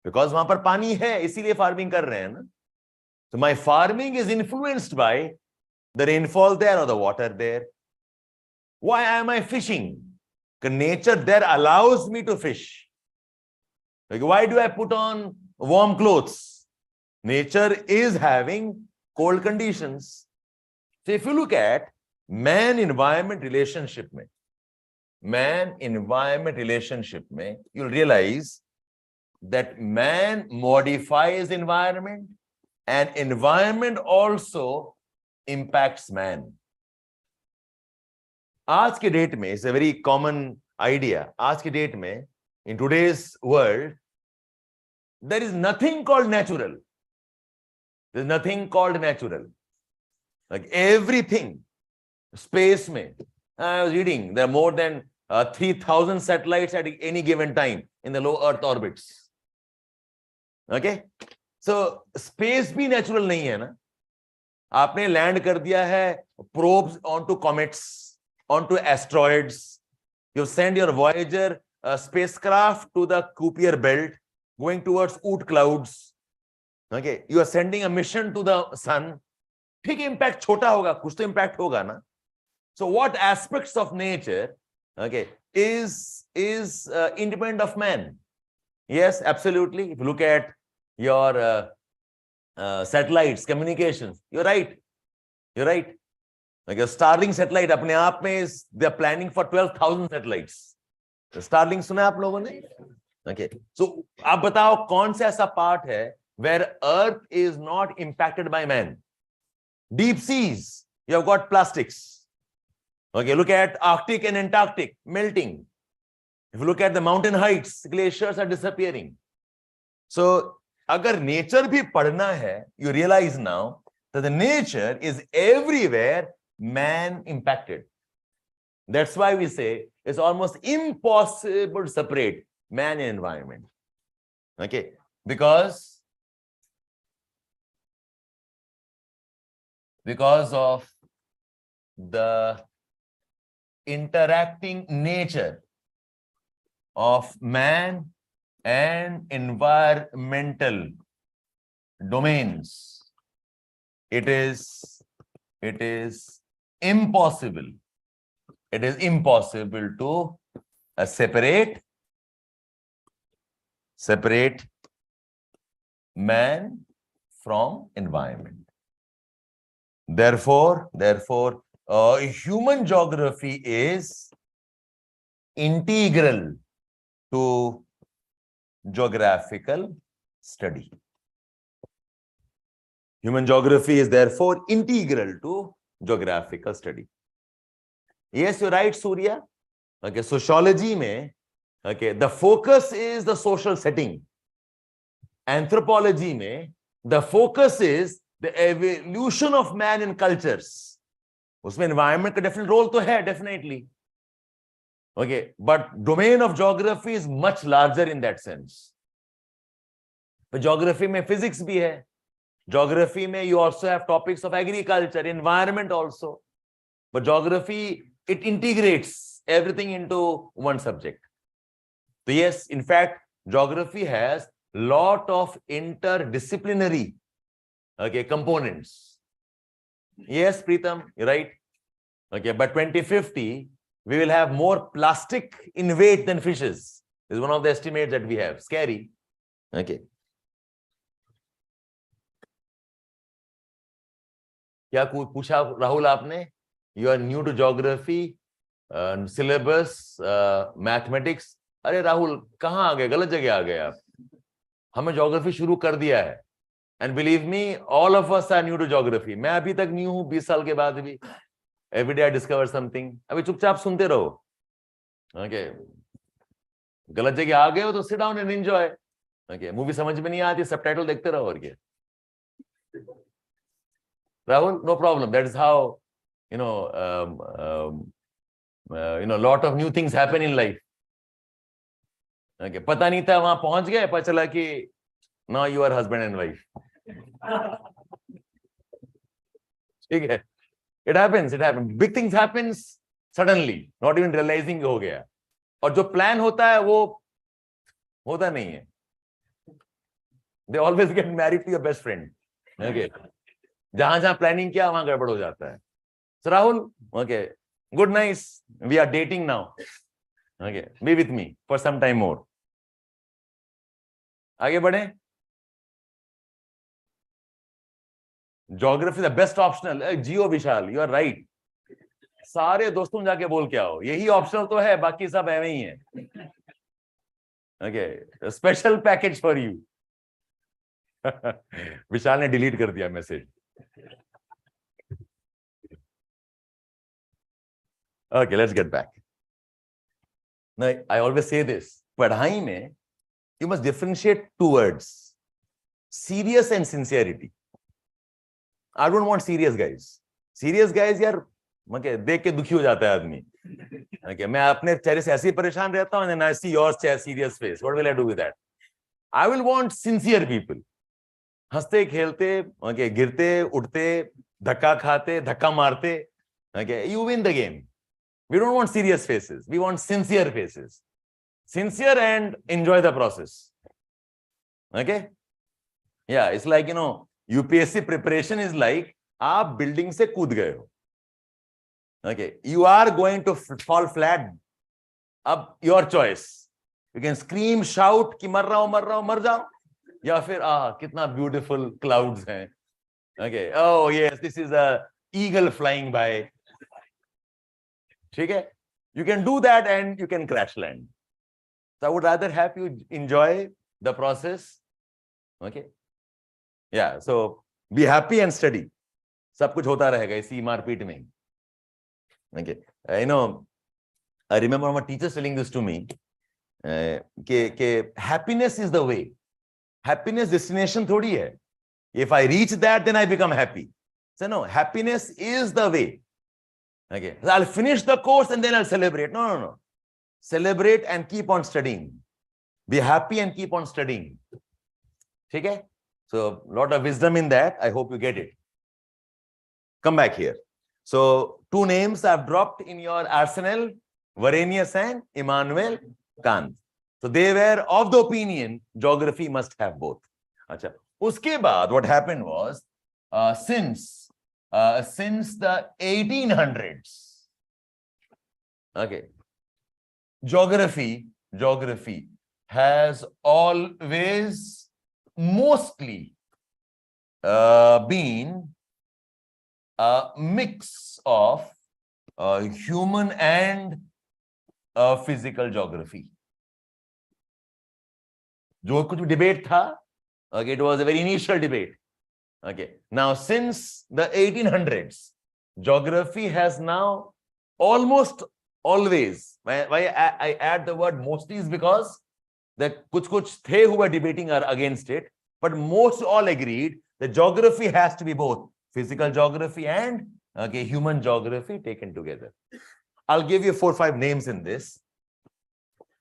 Because वहां पर पानी है, इसीलिए farming कर रहे हैं ना. So my farming is influenced by the rainfall there or the water there. Why am I fishing? Because nature there allows me to fish. Like, why do I put on warm clothes? Nature is having cold conditions. So if you look at man-environment relationship में, you'll realize that man modifies environment and environment also impacts man. आज के date में, it's a very common idea, आज के date में, in today's world, there is nothing called natural. There's nothing called natural. Like everything, space में, I was reading, there are more than 3,000 satellites at any given time in the low Earth orbits. Okay? So space भी natural नहीं है ना. आपने land कर दिया है probes onto comets, onto asteroids. You send your Voyager spacecraft to the Kuiper belt, going towards Oort clouds. Okay, you are sending a mission to the sun. ठीक impact छोटा होगा, कुछ तो impact होगा ना. So what aspects of nature, okay, is independent of man? Yes, absolutely. If you look at your satellites, communications, you're right. Like a Starlink satellite, अपने आप में they're planning for 12,000 satellites. The Starlink सुना है आप लोगों ने? Okay, so आप बताओ कौन सा ऐसा part है where Earth is not impacted by man? Deep seas, you have got plastics. Okay, look at Arctic and Antarctic melting. If you look at the mountain heights, glaciers are disappearing. So अगर nature भी पढ़ना है, you realize now that the nature is everywhere man impacted. That's why we say it's almost impossible to separate man and environment. Okay, because of the interacting nature of man and environmental domains, it is impossible to separate man from environment. Therefore, human geography is integral to geographical study. Human geography is therefore integral to geographical study. Yes, you're right, Surya. Okay, sociology mein, okay, the focus is the social setting. Anthropology mein, the focus is the evolution of man in cultures. Usme environment ka different role to hai, definitely. Okay, but domain of geography is much larger in that sense. But geography mein physics bhi hai. Geography mein you also have topics of agriculture, environment also. But geography, it integrates everything into one subject. So yes, in fact, geography has lot of interdisciplinary, okay, components. Yes, Preetam, you're right. Okay, by 2050, we will have more plastic in weight than fishes. This is one of the estimates that we have. Scary. Okay. क्या पूछा राहुल आपने? You are new to geography, syllabus, mathematics. अरे राहुल कहाँ आ गए? गलत जगह आ गए आप. हमें geography शुरू कर दिया है. And believe me, all of us are new to geography. मैं अभी तक new हूँ 20 साल के बाद भी. Every day I discover something. अभी चुपचाप सुनते रहो. Okay. गलत जगह आ गए हो तो sit down and enjoy. Okay. Movie समझ में नहीं आती, subtitle देखते रहो और क्या. Rahul, no problem. That is how, lot of new things happen in life. Okay. पता नहीं था वहां पहुंच गए, पता चला कि now you are husband and wife. ठीक है. It happens. Big things happens suddenly, not even realizing हो गया. और जो plan होता है वो होता नहीं है. They always get married to your best friend. Okay. जहां प्लानिंग किया वहां गड़बड़ हो जाता है. So Rahul, okay, good, nice. We are dating now. Okay, be with me for some time more. आगे बढ़े. Geography the best optional. Geo Vishal, you are right. सारे दोस्तों जाके बोल के आओ. यही ऑप्शनल तो है, बाकी सब ऐਵੇਂ ही है. Okay, a special package for you. विशाल ने डिलीट कर दिया message. Okay, let's get back. Now, I always say this. पढ़ाई में you must differentiate two words: serious and sincerity. I don't want serious guys. Serious guys, यार, okay, देख के दुखी हो जाता है आदमी. Okay, मैं अपने चेहरे से ऐसे ही परेशान रहता हूँ, and I see your serious face. What will I do with that? I will want sincere people. हंसते खेलते, okay, गिरते उठते, धक्का खाते, धक्का मारते. Okay, you win the game. We don't want serious faces. We want sincere faces. Sincere and enjoy the process. Okay? Yeah, it's like, UPSC preparation is like, आप building से कूद गए हो. Okay, you are going to fall flat. अब your choice. You can scream, shout कि मर रहा हूं, मर जाओ. या फिर कितना beautiful clouds हैं. Okay, oh yes, this is a eagle flying by. ठीक है? You can do that and you can crash land. So I would rather have you enjoy the process. Okay? Yeah, so be happy and study. सब कुछ होता रहेगा इसी मारपीट में. Okay, I remember my teacher telling this to me. कि happiness is the way. Happiness destination थोड़ी है. If I reach that, then I become happy. So no, happiness is the way. Okay, so I'll finish the course and then I'll celebrate. No, no, no. Celebrate and keep on studying. Be happy and keep on studying. Okay? So, a lot of wisdom in that. I hope you get it. Come back here. So, two names I've dropped in your arsenal, Varenius and Immanuel Kant. So, they were of the opinion geography must have both. Achha. Uske baad, what happened was, since the 1800s, okay, geography has always mostly been a mix of human and physical geography. जो कुछ debate था, okay, it was a very initial debate. Okay, now since the 1800s, geography has now almost always, why I add the word mostly is because the kuch the who were debating are against it, but most all agreed that geography has to be both physical geography and okay, human geography taken together. I'll give you 4 or 5 names in this.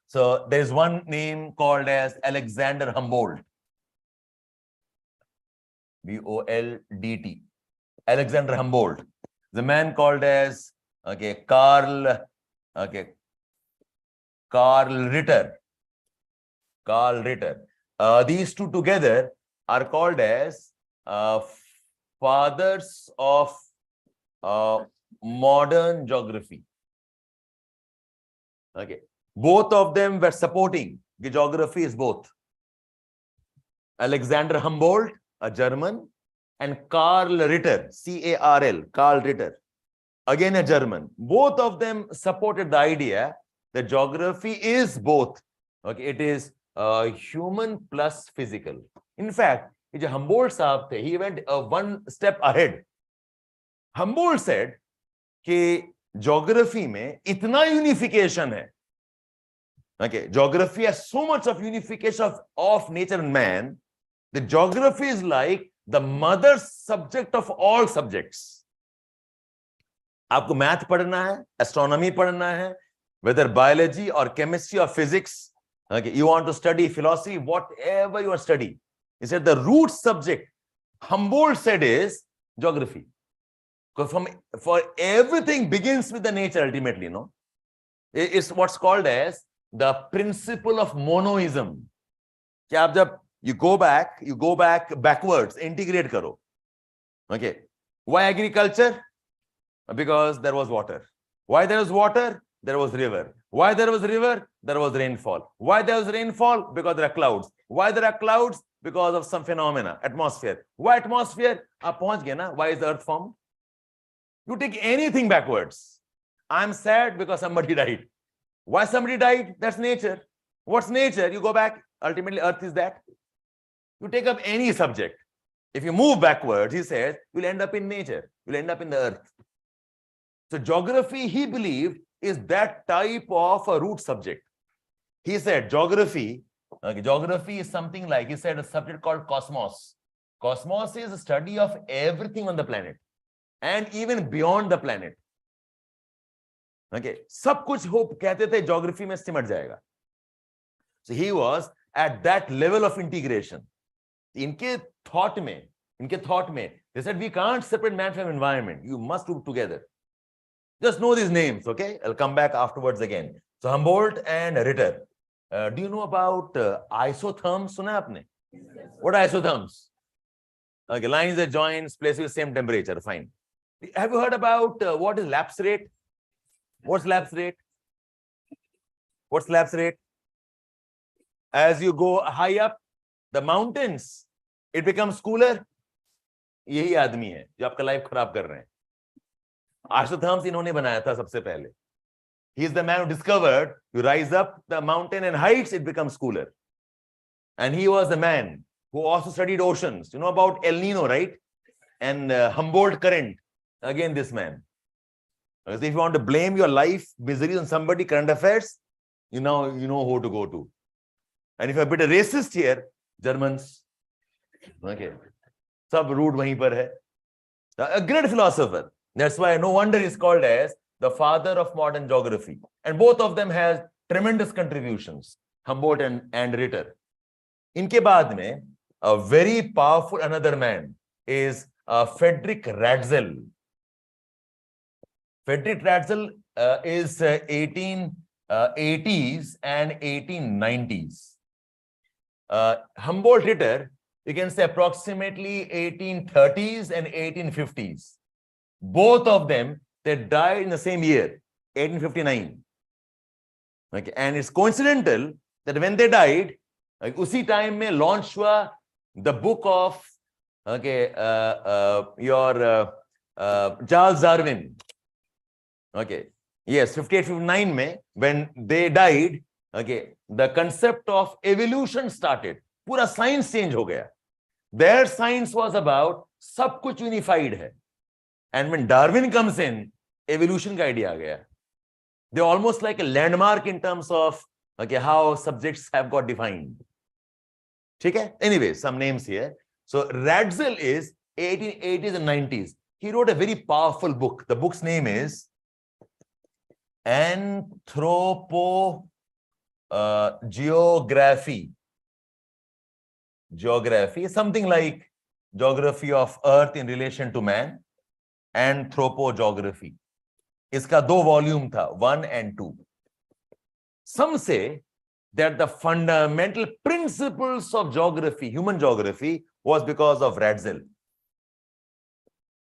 So there's one name called as Alexander Humboldt. B-O-L-D-T. Alexander Humboldt. The man called as okay, Carl Ritter. These two together are called as fathers of modern geography. Okay, both of them were supporting the geography is both. Alexander Humboldt, a German, and Carl Ritter, C-A-R-L, Carl Ritter, again a German. Both of them supported the idea that geography is both. Okay, it is human plus physical. In fact, Humboldt sahab the, he went one step ahead. Humboldt said कि geography में इतना unification है. Okay, geography has so much of unification of nature and man. The geography is like the mother subject of all subjects. आपको math पढ़ना है, astronomy पढ़ना है, whether biology or chemistry or physics. Okay, you want to study philosophy, whatever you are studying. He said the root subject, Humboldt said, is geography. Because for everything begins with the nature ultimately, you know. It's what's called as the principle of monoism. कि आप जब you go back backwards, integrate karo. Okay. Why agriculture? Because there was water. Why there was water? There was river. Why there was river? There was rainfall. Why there was rainfall? Because there are clouds. Why there are clouds? Because of some phenomena, atmosphere. Why atmosphere? Aap pahunch gaye na? Why is the earth formed? You take anything backwards. I'm sad because somebody died. Why somebody died? That's nature. What's nature? You go back. Ultimately, earth is that. You take up any subject. If you move backwards, he says, you'll end up in nature. You'll end up in the earth. So geography, he believed, is that type of a root subject. He said geography is something like, he said, a subject called cosmos. Cosmos is a study of everything on the planet and even beyond the planet. Okay, सब कुछ हो कहते थे geography में सिमट जाएगा. So he was at that level of integration. इनके thought में, they said we can't separate man from environment. You must do together. Just know these names, okay? I'll come back afterwards again. So Humboldt and Ritter. Do you know about isotherms? सुना आपने? What are isotherms? Okay, lines that joins places with same temperature. Fine. Have you heard about what is lapse rate? What's lapse rate? What's lapse rate? As you go high up the mountains, it becomes cooler. यही आदमी है जो आपका life खराब कर रहे हैं. Isotherms इन्होंने बनाया था सबसे पहले. He is the man who discovered you rise up the mountain and heights, it becomes cooler. And he was the man who also studied oceans. You know about El Nino, right? And Humboldt current. Again, this man. Because if you want to blame your life misery on somebody, current affairs, you know who to go to. And if you're a bit of racist here, Germans. Okay. Sab root wahin par hai. A great philosopher. That's why no wonder he's called as the father of modern geography. And both of them has tremendous contributions, Humboldt and Ritter. इनके बाद में a very powerful another man is Frederick Ratzel. Frederick Ratzel is 1880s and 1890s. Humboldt Ritter, you can say approximately 1830s and 1850s. Both of them, they died in the same year, 1859. Okay, and it's coincidental that when they died, like, उसी time में launch हुआ the book of Charles Darwin. Okay, yes, 58-59 में when they died, okay, the concept of evolution started. पूरा science change हो गया. Their science was about सब कुछ unified है. And when Darwin comes in, evolution का idea आ गया. They're almost like a landmark in terms of how subjects have got defined. ठीक है? Anyway, some names here. So Ratzel is 1880s and 90s. He wrote a very powerful book. The book's name is Geography. Geography, something like geography of Earth in relation to man. Anthropogeography. इसका 2 volume था, 1 and 2. Some say that the fundamental principles of geography, human geography, was because of Ratzel.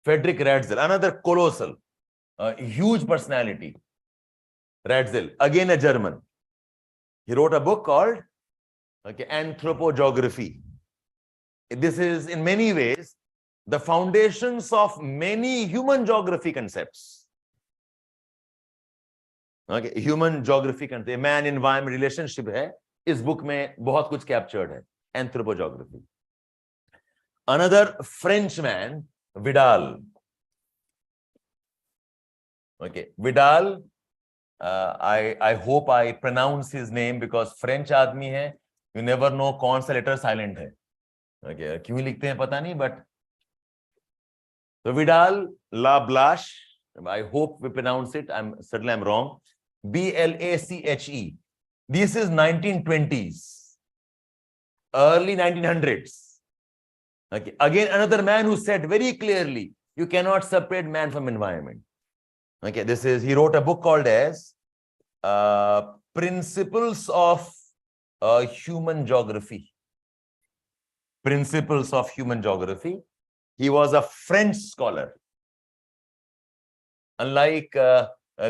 Frederick Ratzel, another colossal, huge personality. Ratzel, again a German. He wrote a book called Anthropogeography. This is in many ways the foundations of many human geography concepts. Okay, human geography concept, man environment relationship है, इस book में बहुत कुछ captured है, anthropogeography. Another French man, Vidal. Okay, Vidal, I hope I pronounce his name because French आदमी है, you never know कौन सा letter silent है. Okay, क्यों लिखते हैं पता नहीं, but so Vidal Lablache, I hope we pronounce it, I'm wrong. Blache. This is 1920s, early 1900s. Okay. Again, another man who said very clearly, you cannot separate man from environment. Okay, he wrote a book called as Principles of Human Geography. Principles of Human Geography. He was a French scholar. Unlike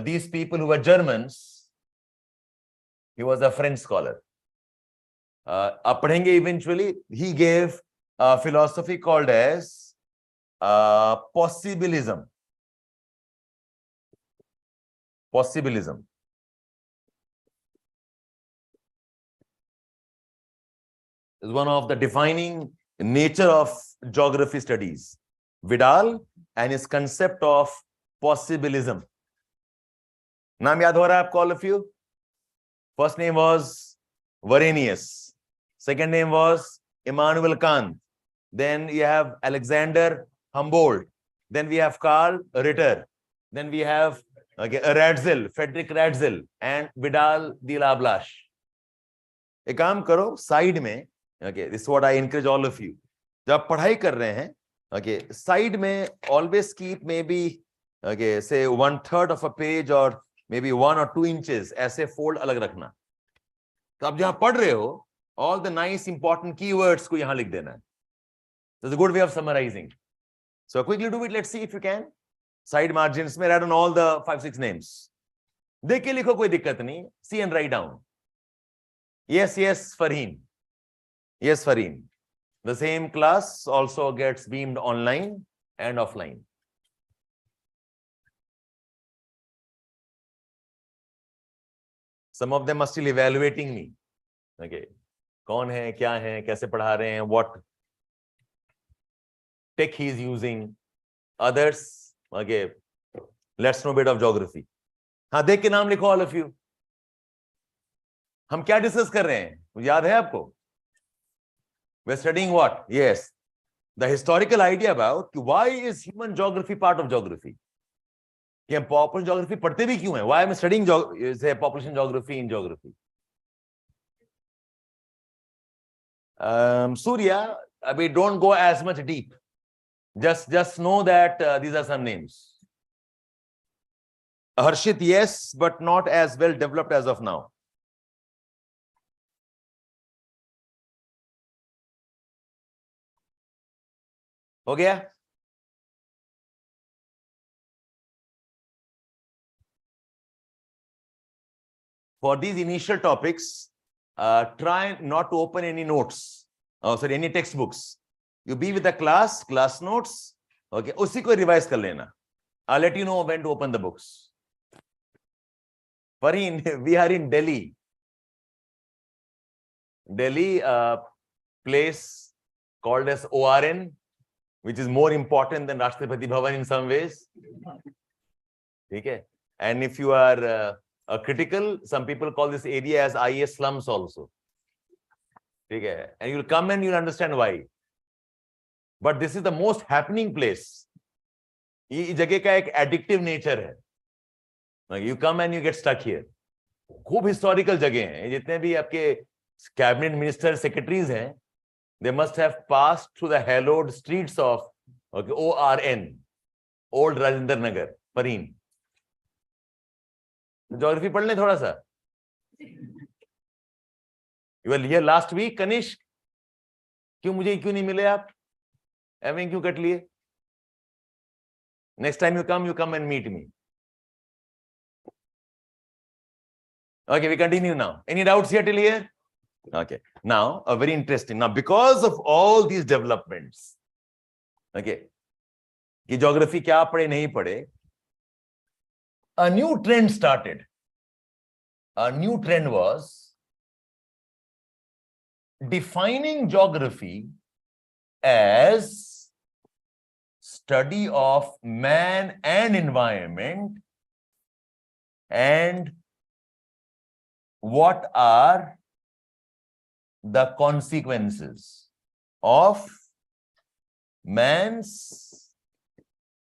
these people who were Germans, he was a French scholar. Padhenge eventually, he gave a philosophy called as possibilism. Possibilism. Is one of the defining nature of geography studies. Vidal and his concept of possibilism. नाम याद हो रहा है आपको, all of you? First name was Varenius. Second name was Immanuel Kant. Then you have Alexander Humboldt. Then we have Karl Ritter. Then we have Ratzel, Frederick Ratzel, and Vidal de la Blache. एक काम करो, side में, this is what I encourage all of you. जब पढ़ाई कर रहे हैं, side में always keep maybe say 1/3 of a page or maybe 1 or 2 inches ऐसे fold अलग रखना. तो आप जहां पढ़ रहे हो, all the nice important keywords को यहां लिख देना है. That's a good way of summarizing. So quickly do it. Let's see if you can. Side margins में write down all the 5-6 names. देख के लिखो, कोई दिक्कत नहीं. See and write down. Yes, Farheen. Yes, Farheen. The same class also gets beamed online and offline. Some of them are still evaluating me. Okay. कौन है, क्या है, कैसे पढ़ा रहे हैं, what tech he is using. Others, let's know a bit of geography. हाँ, देख के नाम लिखो all of you. हम क्या डिस्कस कर रहे हैं, याद है आपको? We're studying what? Yes, the historical idea about why is human geography part of geography. कि हम पॉपुलेशन ज्योग्राफी पढ़ते भी क्यों हैं? Why am I studying population geography in geography? Surya, we don't go as much deep. Just know that these are some names. Harshit, yes, but not as well developed as of now. हो गया? For these initial topics, try not to open any notes. Oh, sorry, any textbooks. You be with the class notes. Okay, उसी को revise कर लेना. I'll let you know when to open the books. Fareen, we are in Delhi. Delhi, place called as ORN, which is more important than Rashtrapati Bhavan in some ways. Okay, and if you are critical, some people call this area as IS slums also. Okay, and you'll come and you'll understand why. But this is the most happening place. ये जगह का एक addictive nature है. Like you come and you get stuck here. खूब historical जगह हैं. जितने भी आपके cabinet minister secretaries हैं, they must have passed through the hallowed streets of ORN, Old Rajendra Nagar, Pareen. Geography पढ़ लें थोड़ा सा. You were here last week, Kanishk. क्यों नहीं मिले आप? एवं क्यों कट लिए? Next time you come and meet me. Okay, we continue now. Any doubts here till here? Okay. Now, very interesting. Now, because of all these developments, okay, कि geography क्या पढ़े नहीं पढ़े, a new trend started. A new trend was defining geography as study of man and environment and what are the consequences of man's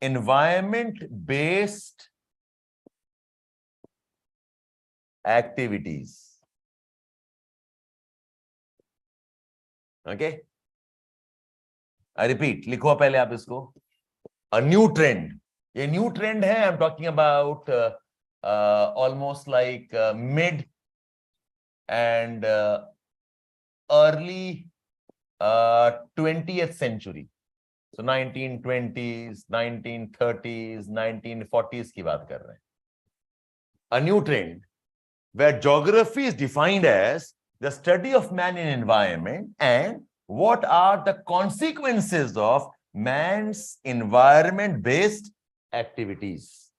environment-based activities. Okay? I repeat, लिखो पहले आप इसको. A new trend. ये new trend है. I'm talking about almost like mid and early 20th century. So 1920s, 1930s, 1940s की बात कर रहे हैं. A new trend where geography is defined as the study of man in environment and what are the consequences of man's environment-based activities.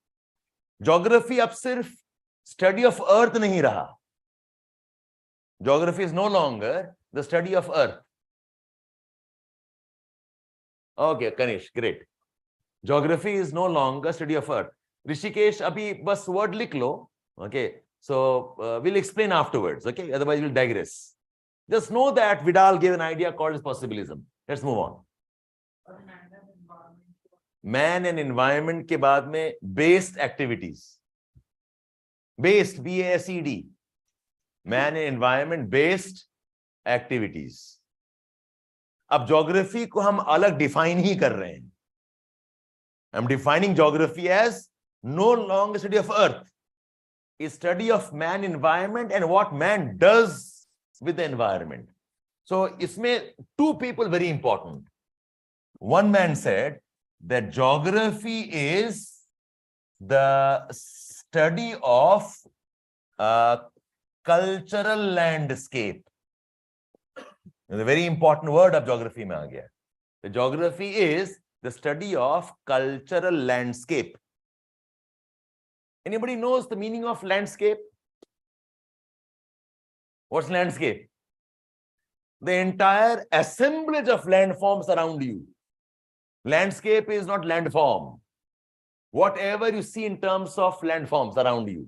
Geography अब सिर्फ study of earth नहीं रहा. Geography is no longer the study of earth. Okay, Kanish, great. Geography is no longer study of earth. Rishikesh, अभी बस word लिख लो. Okay, so we'll explain afterwards. Okay, otherwise we'll digress. Just know that Vidal gave an idea called as possibilism. Let's move on. Man and environment के बाद में based activities. Based, B-A-S-E-D. Man and environment based activities. अब geography को हम अलग define ही कर रहे हैं. I'm defining geography as no longer study of earth. It's study of man, environment and what man does with the environment. So इसमें two people very important. One man said that geography is the study of cultural landscape. The very important word of geography में आ गया. The geography is the study of cultural landscape. Anybody knows the meaning of landscape? What's landscape? The entire assemblage of landforms around you. Landscape is not landform. Whatever you see in terms of landforms around you,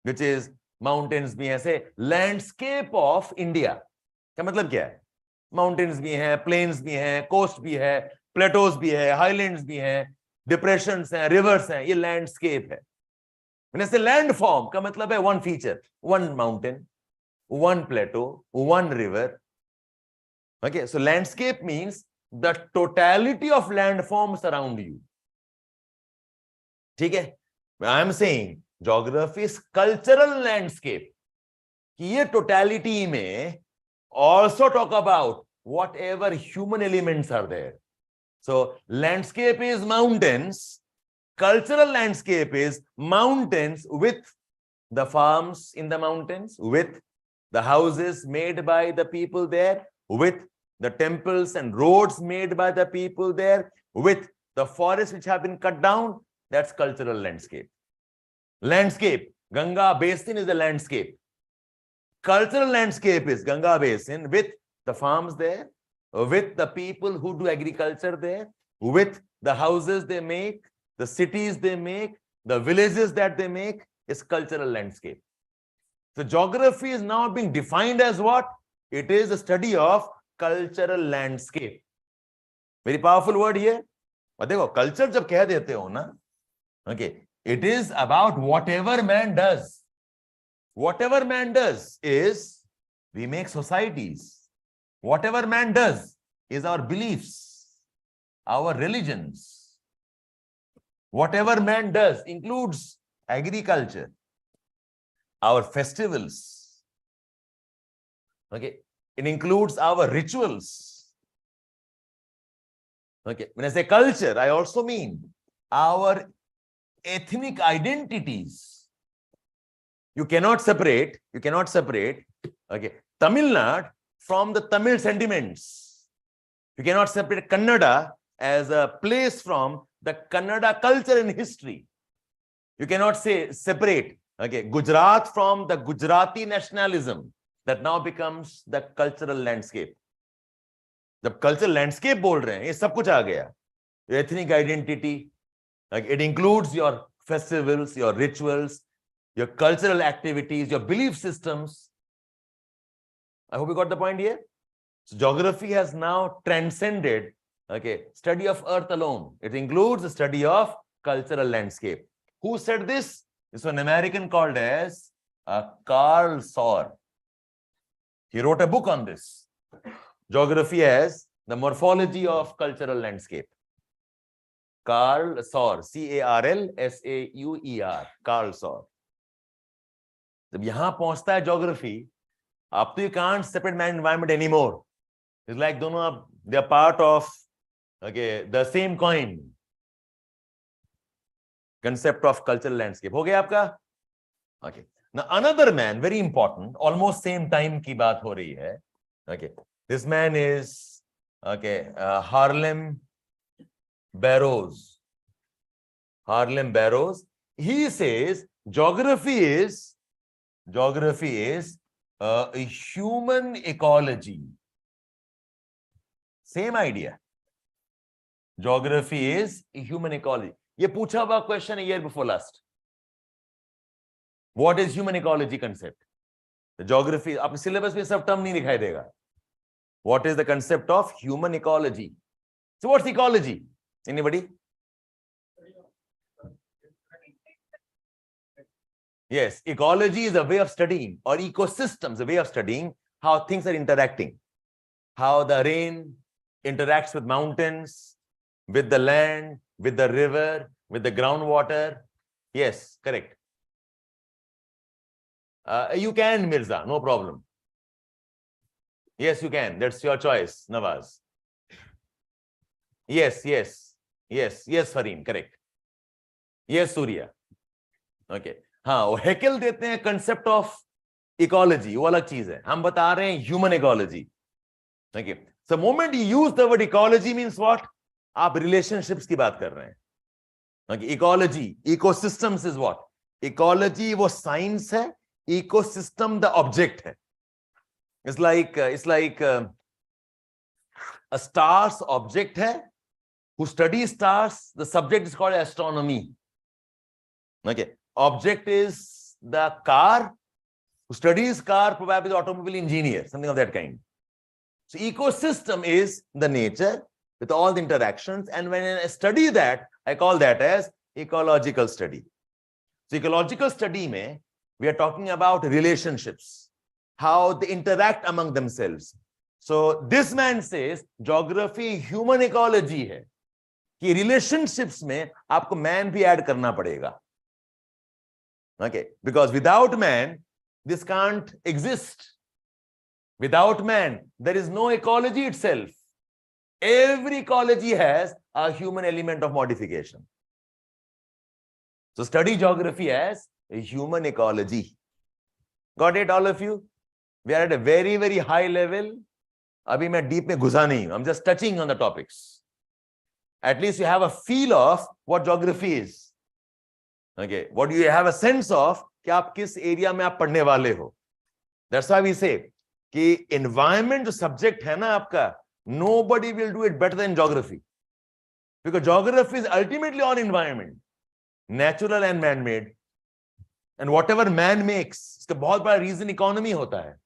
which is mountains भी हैं, say landscape of India. क्या मतलब क्या है? Mountains भी हैं, plains भी हैं, coast भी है, plateaus भी है, highlands भी हैं. डिप्रेशंस हैं, रिवर्स हैं, ये लैंडस्केप है. When I say landform का मतलब है one feature, one mountain, one plateau, one river. Okay, so landscape means the totality of landforms around you. ठीक है? I am saying geography is cultural landscape. कि ये totality में also talk about whatever human elements are there. So landscape is mountains. Cultural landscape is mountains with the farms in the mountains, with the houses made by the people there, with the temples and roads made by the people there, with the forests which have been cut down. That's cultural landscape. Landscape, Ganga Basin is the landscape. Cultural landscape is Ganga Basin with the farms there, with the people who do agriculture there, with the houses they make, the cities they make, the villages that they make, is cultural landscape. So geography is now being defined as what? It is a study of cultural landscape. Very powerful word here. और देखो culture जब कह देते हो ना, okay, it is about whatever man does. Whatever man does is we make societies. Whatever man does is our beliefs, our religions. Whatever man does includes agriculture, our festivals. Okay, it includes our rituals. Okay, when I say culture, I also mean our ethnic identities. You cannot separate, okay, Tamil Nadu from the Tamil sentiments. You cannot separate Kannada as a place from the Kannada culture and history. You cannot say separate, okay, Gujarat from the Gujarati nationalism that now becomes the cultural landscape. जब cultural landscape बोल रहे हैं, ये सब कुछ आ गया. Your ethnic identity, like it includes your festivals, your rituals, your cultural activities, your belief systems. I hope you got the point here. So geography has now transcended, okay, study of earth alone. It includes the study of cultural landscape. Who said this? This was an American called as Carl Saur. He wrote a book on this. Geography as the morphology of cultural landscape. Carl Saur, C-A-R-L-S-A-U-E-R, Carl Saur. जब यहां पहुंचता है geography, आप तो you can't separate man and environment anymore. It's like दोनों आप they are part of, okay, the same coin. Concept of cultural landscape. हो गया आपका? Okay. Now another man, very important, almost same time की बात हो रही है. Okay. This man is, okay, Harlem Barrows. Harlem Barrows. He says geography is a human ecology. Same idea. Geography is a human ecology. ये पूछा हुआ question a year before last. What is human ecology concept? The geography, आपके syllabus में सब term नहीं दिखाई देगा. What is the concept of human ecology? So what's ecology? Anybody? Yes, ecology is a way of studying, or ecosystems, a way of studying how things are interacting. How the rain interacts with mountains, with the land, with the river, with the groundwater. Yes, correct. You can, Mirza, no problem. Yes, you can. That's your choice, Nawaz. Yes, Fareem, correct. Yes, Surya. Okay. हाँ, वो Haeckel देते हैं concept of ecology, वो अलग चीज है. हम बता रहे हैं human ecology. Okay. So moment you use the word ecology means what? आप relationships की बात कर रहे हैं. Okay. Ecology, ecosystems is what? Ecology वो science है, ecosystem the object है. It's like a stars object है. Who studies stars? The subject is called astronomy. Okay. Object is the car. Who studies car? Probably the automobile engineer, something of that kind. So ecosystem is the nature. with all the interactions. And when I study that, I call that as ecological study. So ecological study mein, we are talking about relationships, how they interact among themselves. So this man says geography human ecology hai कि relationships में आपको man भी add करना पड़ेगा. Okay, because without man this can't exist. Without man there is no ecology itself. Every ecology has a human element of modification. So study geography as a human ecology. Got it, all of you? We are at a very, very high level. Abhi main deep mein ghusa nahi hu. I'm just touching on the topics. At least you have a feel of what geography is. Okay, what you have a sense of कि आप किस area में आप पढ़ने वाले हो. That's why we say कि environment जो subject है ना आपका, nobody will do it better than geography. Because geography is ultimately on environment, natural and man-made. And whatever man makes, इसका बहुत बड़ा reason economy होता है.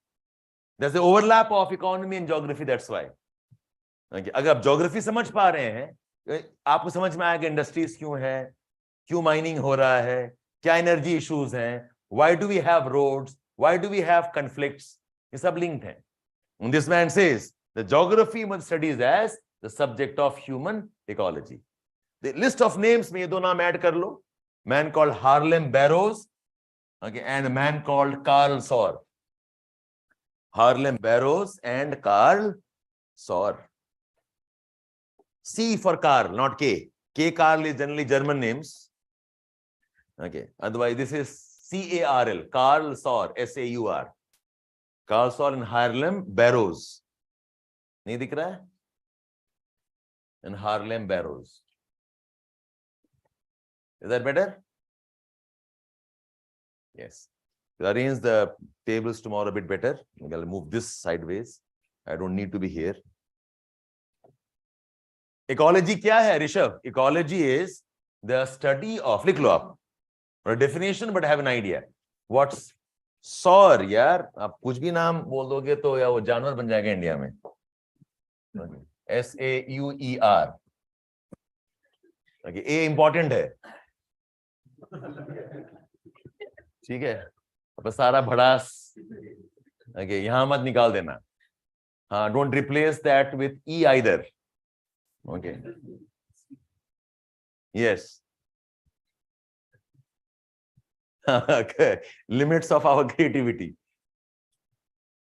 There's the overlap of economy and geography, that's why. Okay. अगर आप geography समझ पा रहे हैं, आपको समझ में आएगा industries क्यों है, क्यों mining हो रहा है, क्या energy issues हैं, why do we have roads, why do we have conflicts, ये सब linked हैं. And this man says the geography must studies as the subject of human ecology. The list of names में ये दो नाम add कर लो. Man called Harlem Barrows, okay, and a man called Carl Saur. Harlem Barrows and Carl Saur. C for Carl, not K. K Carl is generally German names. Okay. Otherwise, this is C-A-R-L. Carl Saur, S-A-U-R. Carl Saur and Harlem Barrows. नहीं दिख रहा है? And Harlem Barrows. Is that better? Yes. We'll arrange the tables tomorrow a bit better. I'll move this sideways. I don't need to be here. Ecology क्या है, Rishabh? Ecology is the study of, लिख लो आप, or a definition, but have an idea. What's Saur, यार? आप कुछ भी नाम बोल दोगे तो या वो जानवर बन जाएगा इंडिया में. S-A-U-E-R. Okay, A important है. ठीक है, बस सारा भड़ास okay, यहाँ मत निकाल देना. हाँ, don't replace that with E either. Okay. Yes. Okay. Limits of our creativity.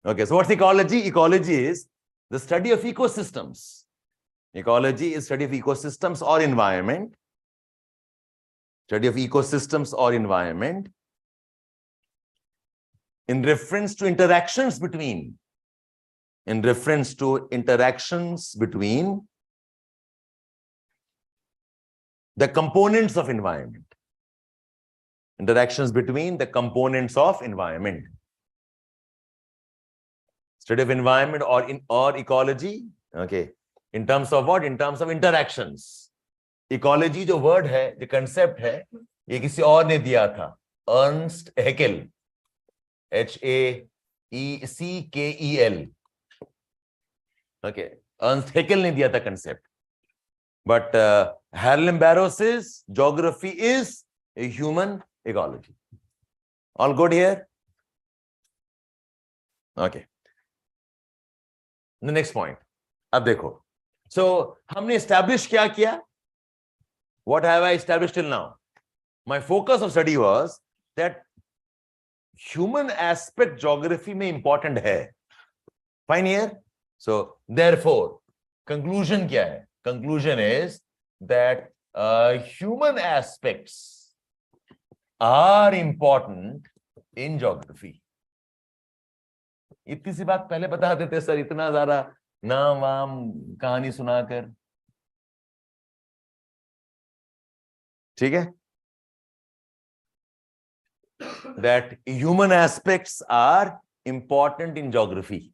Okay, so what's ecology? Ecology is the study of ecosystems. Ecology is study of ecosystems or environment. Study of ecosystems or environment in reference to interactions between the components of environment. Interactions between the components of environment. Study of environment or ecology. Okay. In terms of what? In terms of interactions. Ecology जो word है, the concept है, ये किसी और ने दिया था. Ernst Haeckel. H-A-E-C-K-E-L. Okay. Ernst Haeckel ने दिया था concept. But Harlem Barrows says geography is a human ecology. All good here? Okay. The next point. अब देखो. So हमने establish क्या किया? What have I established till now? My focus of study was that human aspect geography में important है. Fine here? So therefore, conclusion क्या है? Conclusion is that human aspects are important in geography. इतनी सी बात पहले बता देते सर, इतना ज़्यादा नाम वाम कहानी सुनाकर. ठीक है? That human aspects are important in geography.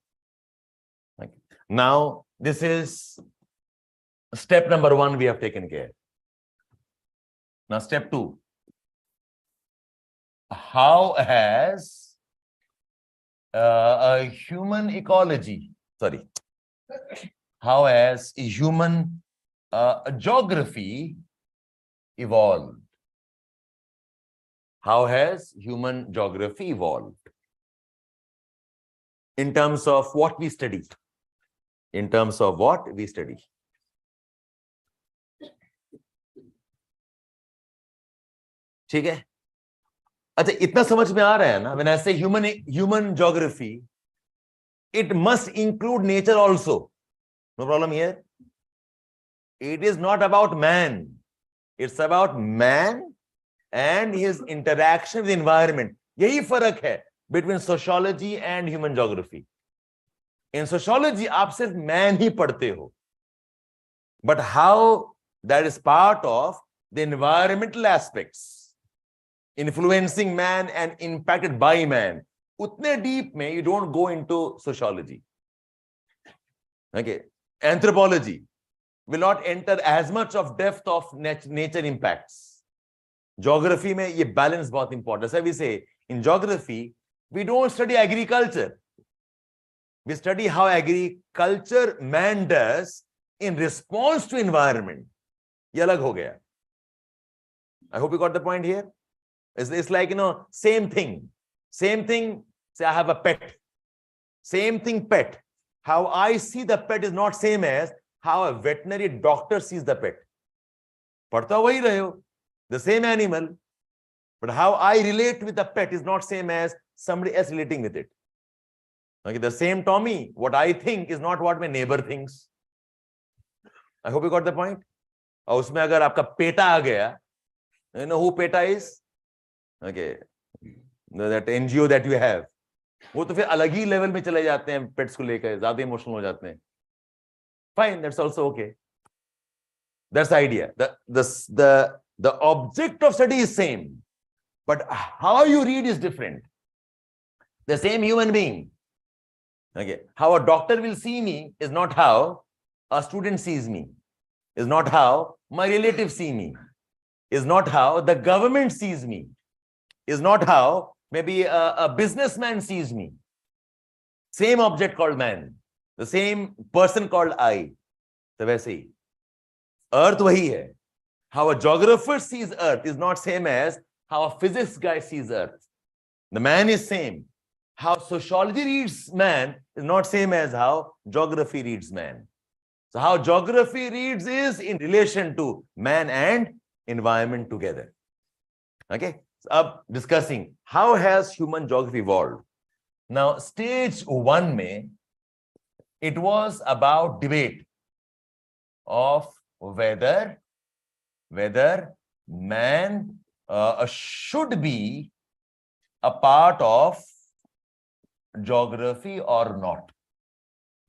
Now, this is step number 1 we have taken care. Now, step 2. How has a human ecology, how has human geography evolved? How has human geography evolved? In terms of what we study. In terms of what we study. ठीक है? अच्छा, इतना समझ में आ रहा है ना? When I say human geography, it must include nature also. No problem here. It is not about man. It's about man and his interaction with the environment. यही फर्क है between sociology and human geography. In sociology, आप सिर्फ man ही पढ़ते हो. But how that is part of the environmental aspects, influencing man and impacted by man. Utne deep mein you don't go into sociology. Okay. Anthropology will not enter as much of depth of nature impacts. Geography mein ye balance bahut important. So we say in geography, we don't study agriculture. We study how agriculture man does in response to environment. Ye alag ho gaya. I hope you got the point here. It's like, same thing. Same thing, say I have a pet. Same thing, pet. How I see the pet is not same as how a veterinary doctor sees the pet. Padhta wahi rahe ho, the same animal, but how I relate with the pet is not same as somebody else relating with it. Okay, the same Tommy, what I think is not what my neighbor thinks. I hope you got the point. और उसमें अगर आपका PETA आ गया, you know who PETA is? Okay, that NGO that you have, वो तो फिर अलग ही level में चले जाते हैं पेट्स को लेकर, ज्यादा इमोशनल हो जाते हैं. Fine, that's also okay. That's the idea. The object of study is same, but how you read is different. The same human being. Okay, how a doctor will see me is not how a student sees me, is not how my relatives see me, is not how the government sees me, is not how maybe a businessman sees me. Same object called man, the same person called I. So वैसे ही earth वही है. How a geographer sees earth is not same as how a physics guy sees earth. The man is same. How sociology reads man is not same as how geography reads man. So how geography reads is in relation to man and environment together. Okay, so up discussing how has human geography evolved. Now stage 1 mein it was about debate of whether man should be a part of geography or not.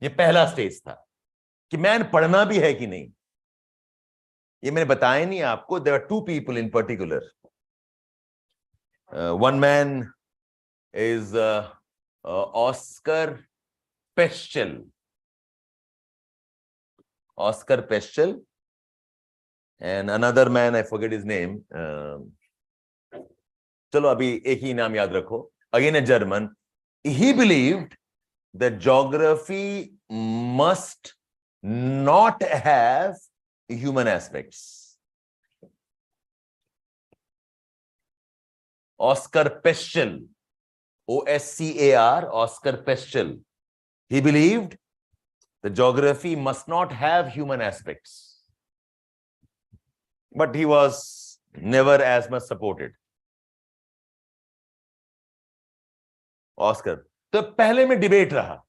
ये पहला stage था कि man पढ़ना भी है कि नहीं. ये मैंने बताया नहीं आपको. There are two people in particular. One man is Oscar Peschel. Oscar Peschel. And another man, I forget his name. चलो अभी एक ही नाम याद रखो. Again a German. He believed that geography must not have human aspects. Oscar Peschel, Oscar, Oscar Peschel. He believed the geography must not have human aspects. But he was never as much supported. Oscar. तो पहले में debate रहा.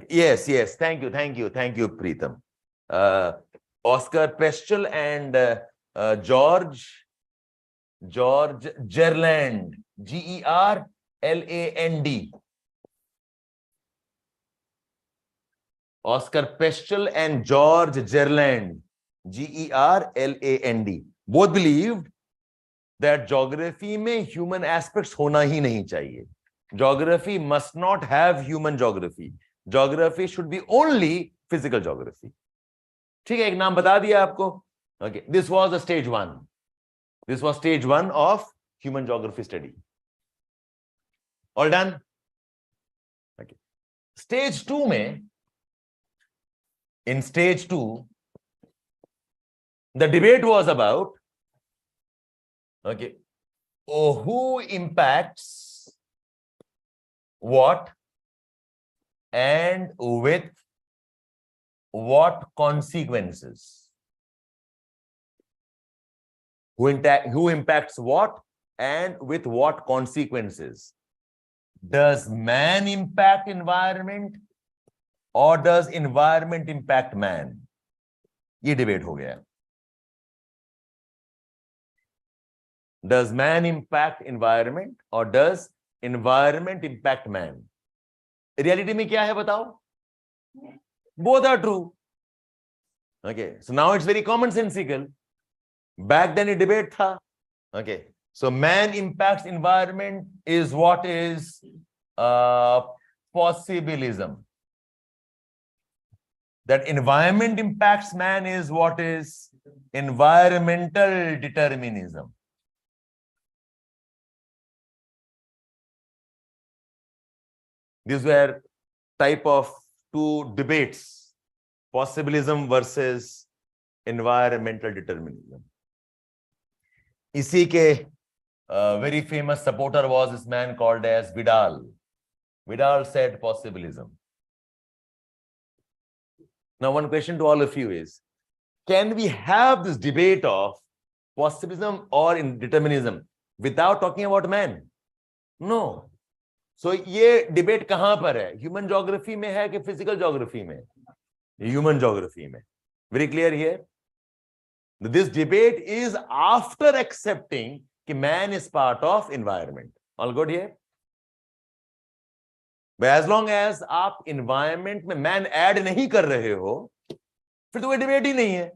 Yes, thank you, Preetam. Oscar Peschel and George Gerland, Gerland. Oscar Peschel and George Gerland, Gerland. Both believed that geography में human aspects होना ही नहीं चाहिए. Geography must not have human geography. Geography should be only physical geography. ठीक है, एक नाम बता दिया आपको. Okay, this was the stage 1. This was stage 1 of human geography study. All done? Okay. Stage 2 में in stage 2, the debate was about, okay, who impacts what and with what consequences? Who impacts what and with what consequences? Does man impact environment or does environment impact man? ये debate हो गया. Does man impact environment or does environment impact man? Reality में क्या है बताओ? Both are true. Okay, so now it's very commonsensical. Back then a debate tha. Okay, so man impacts environment is what is possibilism. That environment impacts man is what is environmental determinism. These were type of two debates, possibilism versus environmental determinism. इसी के very famous supporter was this man called as Vidal. Vidal said possibilism. Now one question to all of you is, can we have this debate of possibilism or determinism without talking about man? No. So ये debate कहां पर है? Human geography में है कि physical geography में? Human geography में. Very clear here? This debate is after accepting that man is part of environment. All good here? But as long as आप environment में man add नहीं कर रहे हो, फिर तो कोई debate ही नहीं है,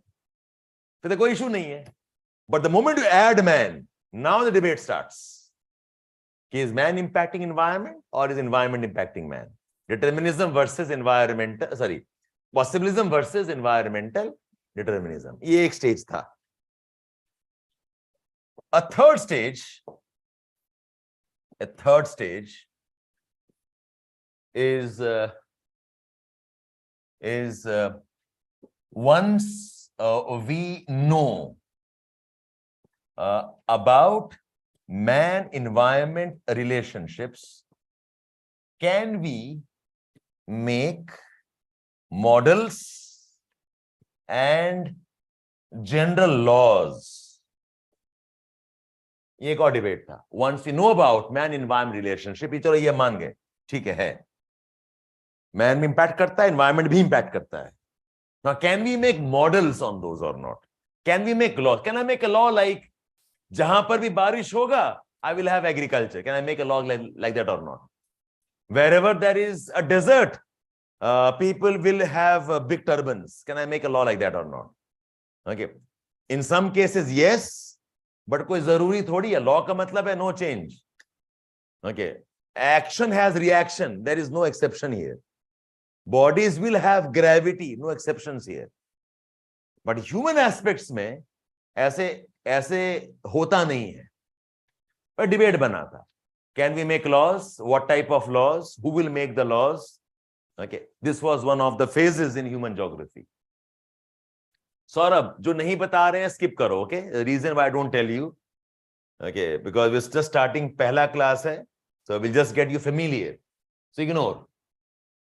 फिर तो कोई issue नहीं है. But the moment you add man, now the debate starts. Is man impacting environment or is environment impacting man? Determinism versus environmental, sorry, possibilism versus environmental determinism. ये एक stage था. A third stage is once we know about man-environment relationships, can we make models and general laws? ये एक और debate था. Once we know about man-environment relationship, चलो ये मान गए, ठीक है, man भी impact करता है, environment भी impact करता है. Now, can we make models on those or not? Can we make laws? Can I make a law like जहां पर भी बारिश होगा, I will have agriculture. Can I make a law like that or not? Wherever there is a desert, people will have big turbans. Can I make a law like that or not? Okay. In some cases, yes, but कोई जरूरी थोड़ी है. Law का मतलब है no change. Okay. Action has reaction. There is no exception here. Bodies will have gravity. No exceptions here. But human aspects में ऐसे होता नहीं है. पर डिबेट बना था. Can we make laws? What type of laws? Who will make the laws? Okay, this was one of the phases in human geography. Saurabh, जो नहीं बता रहे हैं skip करो. Okay, the reason why I don't tell you, okay, because we're just starting पहला class है, so we'll just get you familiar. So ignore.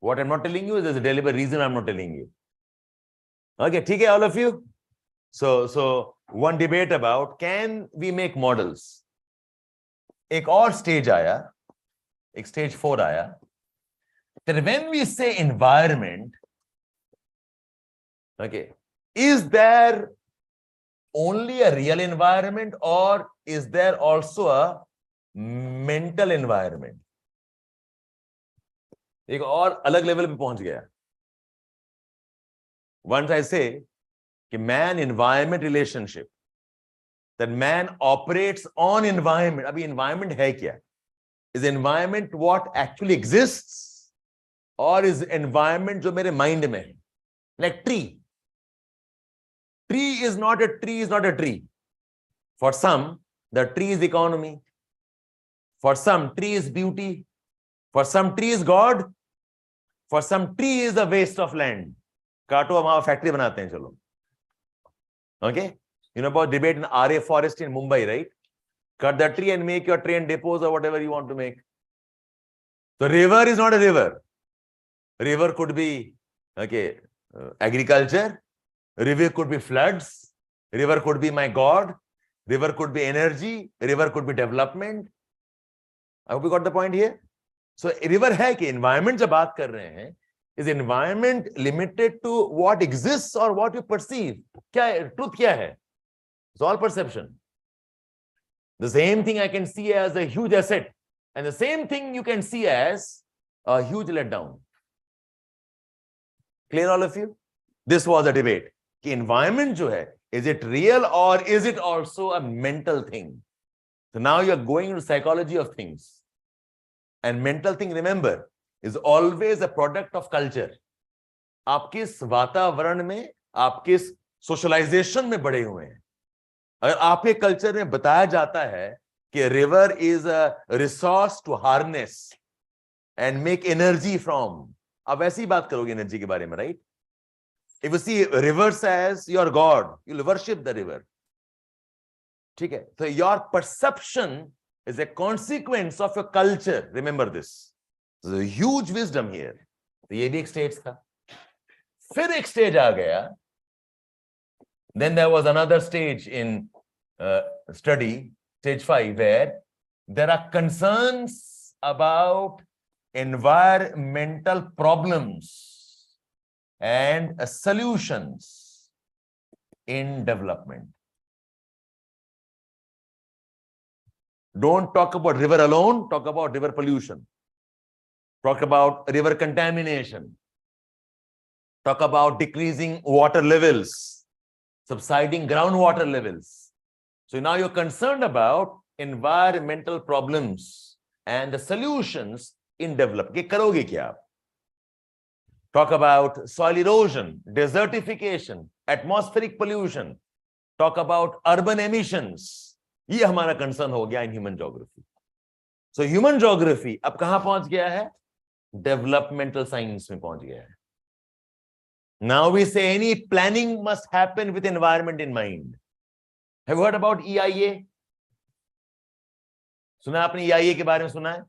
What I'm not telling you is there's a deliberate reason I'm not telling you. Okay, ठीक है all of you. So one debate about can we make models. एक और stage आया, एक stage 4 आया. That when we say environment, okay, is there only a real environment or is there also a mental environment? एक और अलग level पे पहुंच गया. Once I say कि man environment relationship, that man operates on environment. अभी environment है क्या? Is environment what actually exists or is environment जो मेरे mind में है? Like tree. Tree is not a tree. For some, the tree is economy. For some, tree is beauty. For some, tree is God. For some, tree is a waste of land. काटो, हम वहां factory बनाते हैं, चलो. Okay, you know about debate in RA forest in Mumbai, right? Cut the tree and make your train depots or whatever you want to make. The river is not a river. River could be, okay, agriculture. River could be floods. River could be my God. River could be energy. River could be development. I hope you got the point here. So river है कि environment जब बात कर रहे हैं, is environment limited to what exists or what you perceive? क्या है? Truth क्या है? It's all perception. The same thing I can see as a huge asset, and the same thing you can see as a huge letdown. Clear, all of you? This was a debate. कि environment जो है, is it real or is it also a mental thing? So now you are going into psychology of things. And mental thing, remember, is always a product of culture. आप किस वातावरण में, आप किस socialisation में बड़े हुए हैं. अगर आपके कल्चर में बताया जाता है कि river is a resource to harness and make energy from, आप ऐसी बात करोगे एनर्जी के बारे में, right? If you see rivers as your god, you will worship the river. ठीक है? तो your perception is a consequence of your culture. Remember this. There's a huge wisdom here. तो ये भी एक stage था. फिर एक stage आ गया. Then there was another stage in study, stage 5, where there are concerns about environmental problems and solutions in development. Don't talk about river alone, talk about river pollution. Talk about river contamination. Talk about decreasing water levels, subsiding groundwater levels. So now you're concerned about environmental problems and the solutions in development. Ye karoge kya? Talk about soil erosion, desertification, atmospheric pollution. Talk about urban emissions. ये हमारा concern हो गया in human geography. So human geography अब कहां पहुंच गया है? Developmental science में पहुंच गया है. नाउ वी से any planning must happen with environment in mind. Have you heard about EIA? सुना आपने EIA के बारे में? सुना है?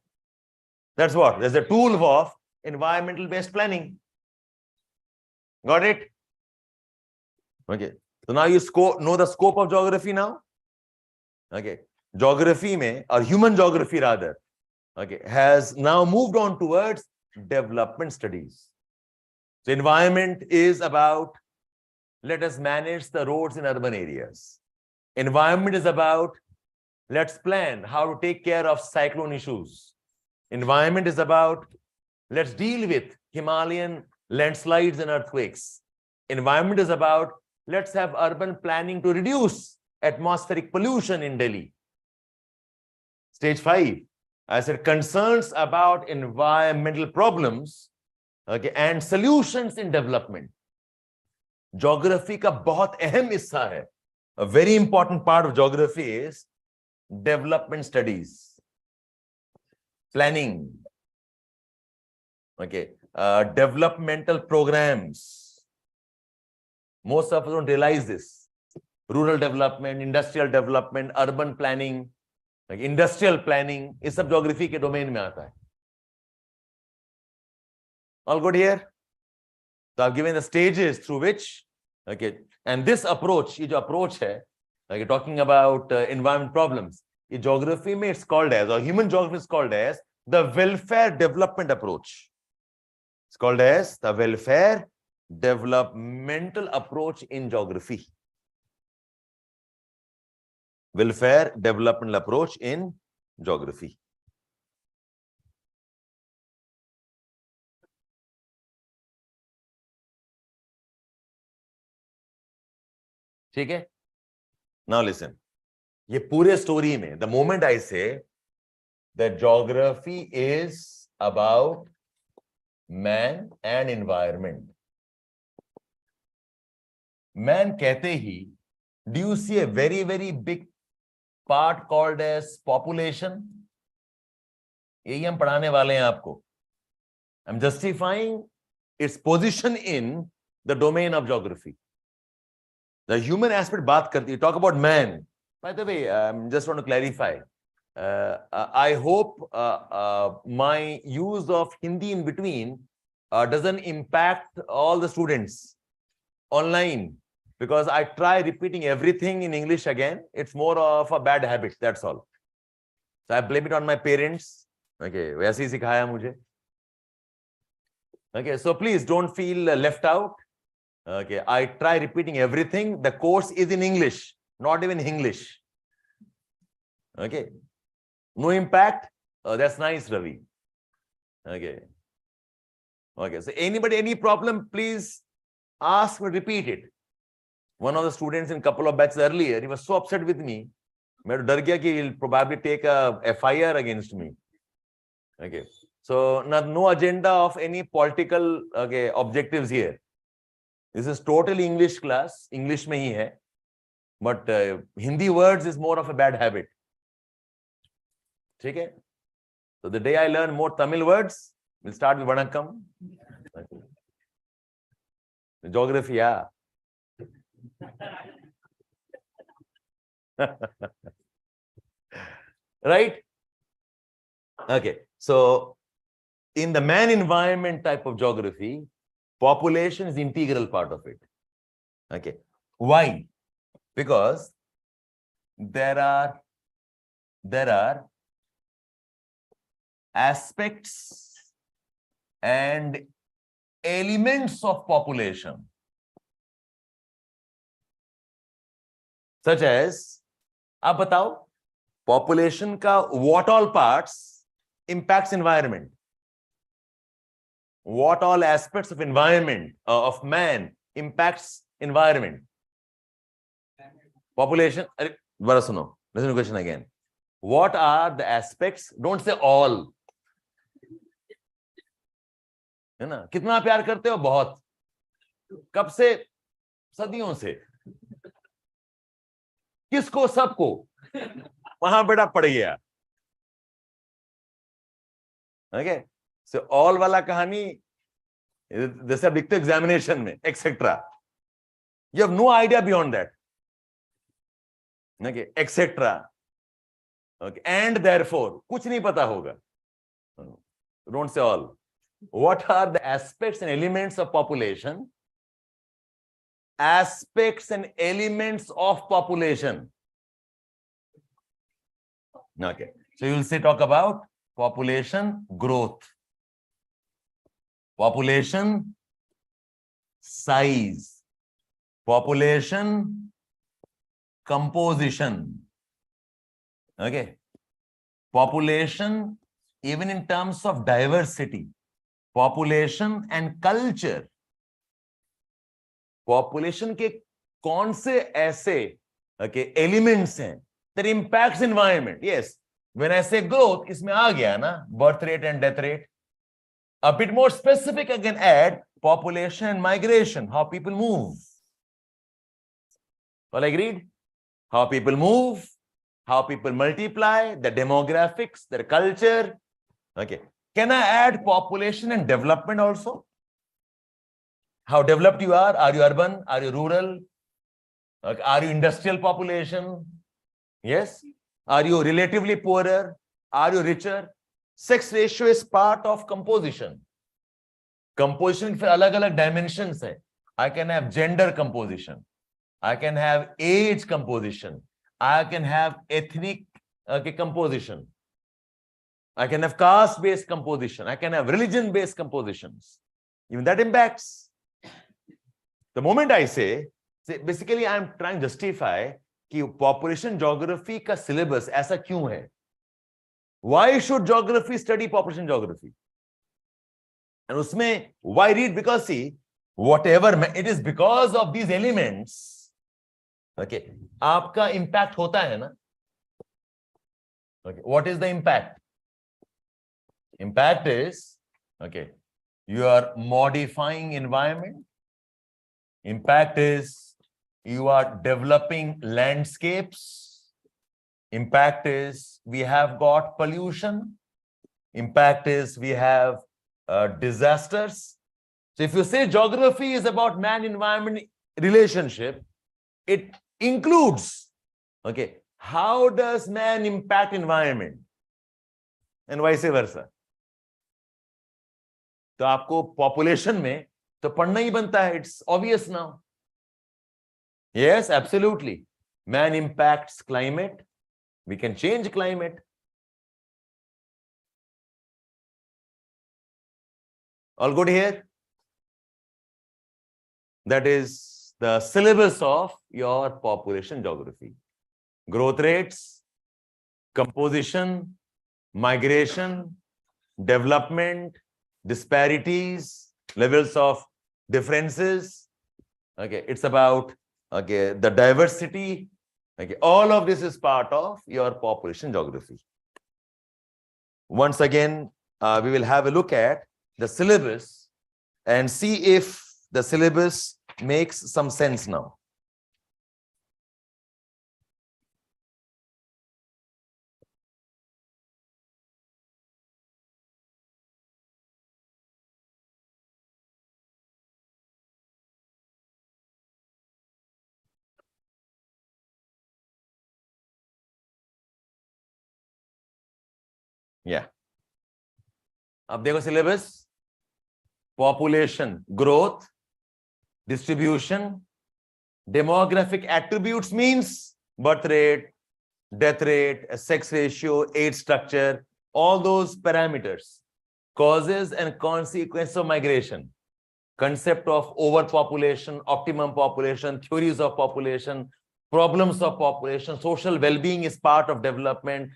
That's what, that's a tool of environmental based planning. Got it? Okay, so now you know the scope of geography now. Okay, geography mein, or human geography rather, okay, has now moved on towards development studies. So environment is about, let us manage the roads in urban areas. Environment is about, let's plan how to take care of cyclone issues. Environment is about, let's deal with Himalayan landslides and earthquakes. Environment is about, let's have urban planning to reduce atmospheric pollution in Delhi. Stage 5, I said concerns about environmental problems, okay, and solutions in development. Geography का बहुत अहम हिस्सा है. A very important part of geography is development studies, planning, okay, developmental programs. Most of us don't realize this. Rural development, industrial development, urban planning, like industrial planning, is सब geography के domain में आता है. All good here? So I've given the stages through which, okay, and this approach, ये जो approach है, like talking about environment problems, ये geography में it's called as, or human geography is called as the welfare development approach. It's called as the welfare developmental approach in geography. Welfare developmental approach in geography. ठीक है? Now listen. ये पूरे story में, the moment I say that geography is about man and environment, man कहते ही, do you see a very, very big part called as population? यही हम पढ़ाने वाले हैं आपको. I'm justifying its position in the domain of geography. The human aspect baat karti. You talk about man. By the way, just want to clarify. I hope my use of Hindi in between doesn't impact all the students online, because I try repeating everything in English again. It's more of a bad habit, that's all. So I blame it on my parents. Okay, वैसे ही सिखाया मुझे. Okay, so please don't feel left out. Okay, I try repeating everything. The course is in English, not even English. Okay, no impact. That's nice, Ravi. Okay. Okay, so anybody, any problem, please ask me, repeat it. One of the students in a couple of batches earlier, he was so upset with me. मैं डर गया कि he'll probably take a FIR against me. Okay, so no agenda of any political objectives here. This is totally English class. English में ही है, but Hindi words is more of a bad habit. ठीक है? So the day I learn more Tamil words, we'll start with Vanakkam. Geography, yeah. Right? Okay. So in the man environment type of geography, population is integral part of it. Okay. Why? Because there are aspects and elements of population, such as, आप बताओ, population का what all parts impacts environment, what all aspects of environment of man impacts environment. Population, bara suno, listen to the question again. What are the aspects? Don't say all. है ना? कितना प्यार करते हो? बहुत. कब से? सदियों से. किसको? सबको. वहां बेटा पड़ गया. Okay, so all वाला कहानी जैसे आप लिखते हो एग्जामिनेशन में, etc. You have no idea beyond that. Okay, etc. Okay, and therefore कुछ नहीं पता होगा. Don't say all. What are the aspects and elements of population? Aspects and elements of population. Okay, so you will say, talk about population growth, population size, population composition. Okay, population even in terms of diversity, population and culture. Population के कौन से ऐसे elements हैं that impacts environment? Yes, when I say growth, इसमें आ गया ना, birth rate and death rate. A bit more specific, I can add population and migration, how people move. All agreed? How people move, how people multiply, the demographics, their culture. Okay. Can I add population and development also? How developed you are? Are you urban? Are you rural? Are you industrial population? Yes. Are you relatively poorer? Are you richer? Sex ratio is part of composition. Composition फिर अलग-अलग dimensions है. I can have gender composition. I can have age composition. I can have ethnic composition. I can have caste-based composition. I can have religion-based compositions. Even that impacts. The moment I say, basically I am trying to justify कि population geography का syllabus ऐसा क्यों है? Why should geography study population geography? And उसमें why read? Because see, whatever it is, because of these elements, okay, आपका impact होता है ना? Okay, what is the impact? Impact is, okay, you are modifying environment. Impact is you are developing landscapes. Impact is we have got pollution. Impact is we have disasters. So if you say geography is about man-environment relationship, it includes, okay, how does man impact environment and vice versa. तो आपको population में तो पढ़ना ही बनता है. It's obvious now. Yes, absolutely. Man impacts climate. We can change climate. All good here? That is the syllabus of your population geography. Growth rates, composition, migration, development, disparities, levels of differences. Okay, it's about, okay, the diversity. Okay, all of this is part of your population geography. Once again, we will have a look at the syllabus and see if the syllabus makes some sense now. Yeah. अब देखो syllabus, population growth, distribution, demographic attributes means birth rate, death rate, sex ratio, age structure, all those parameters, causes and consequences of migration, concept of overpopulation, optimum population, theories of population, problems of population, social well-being is part of development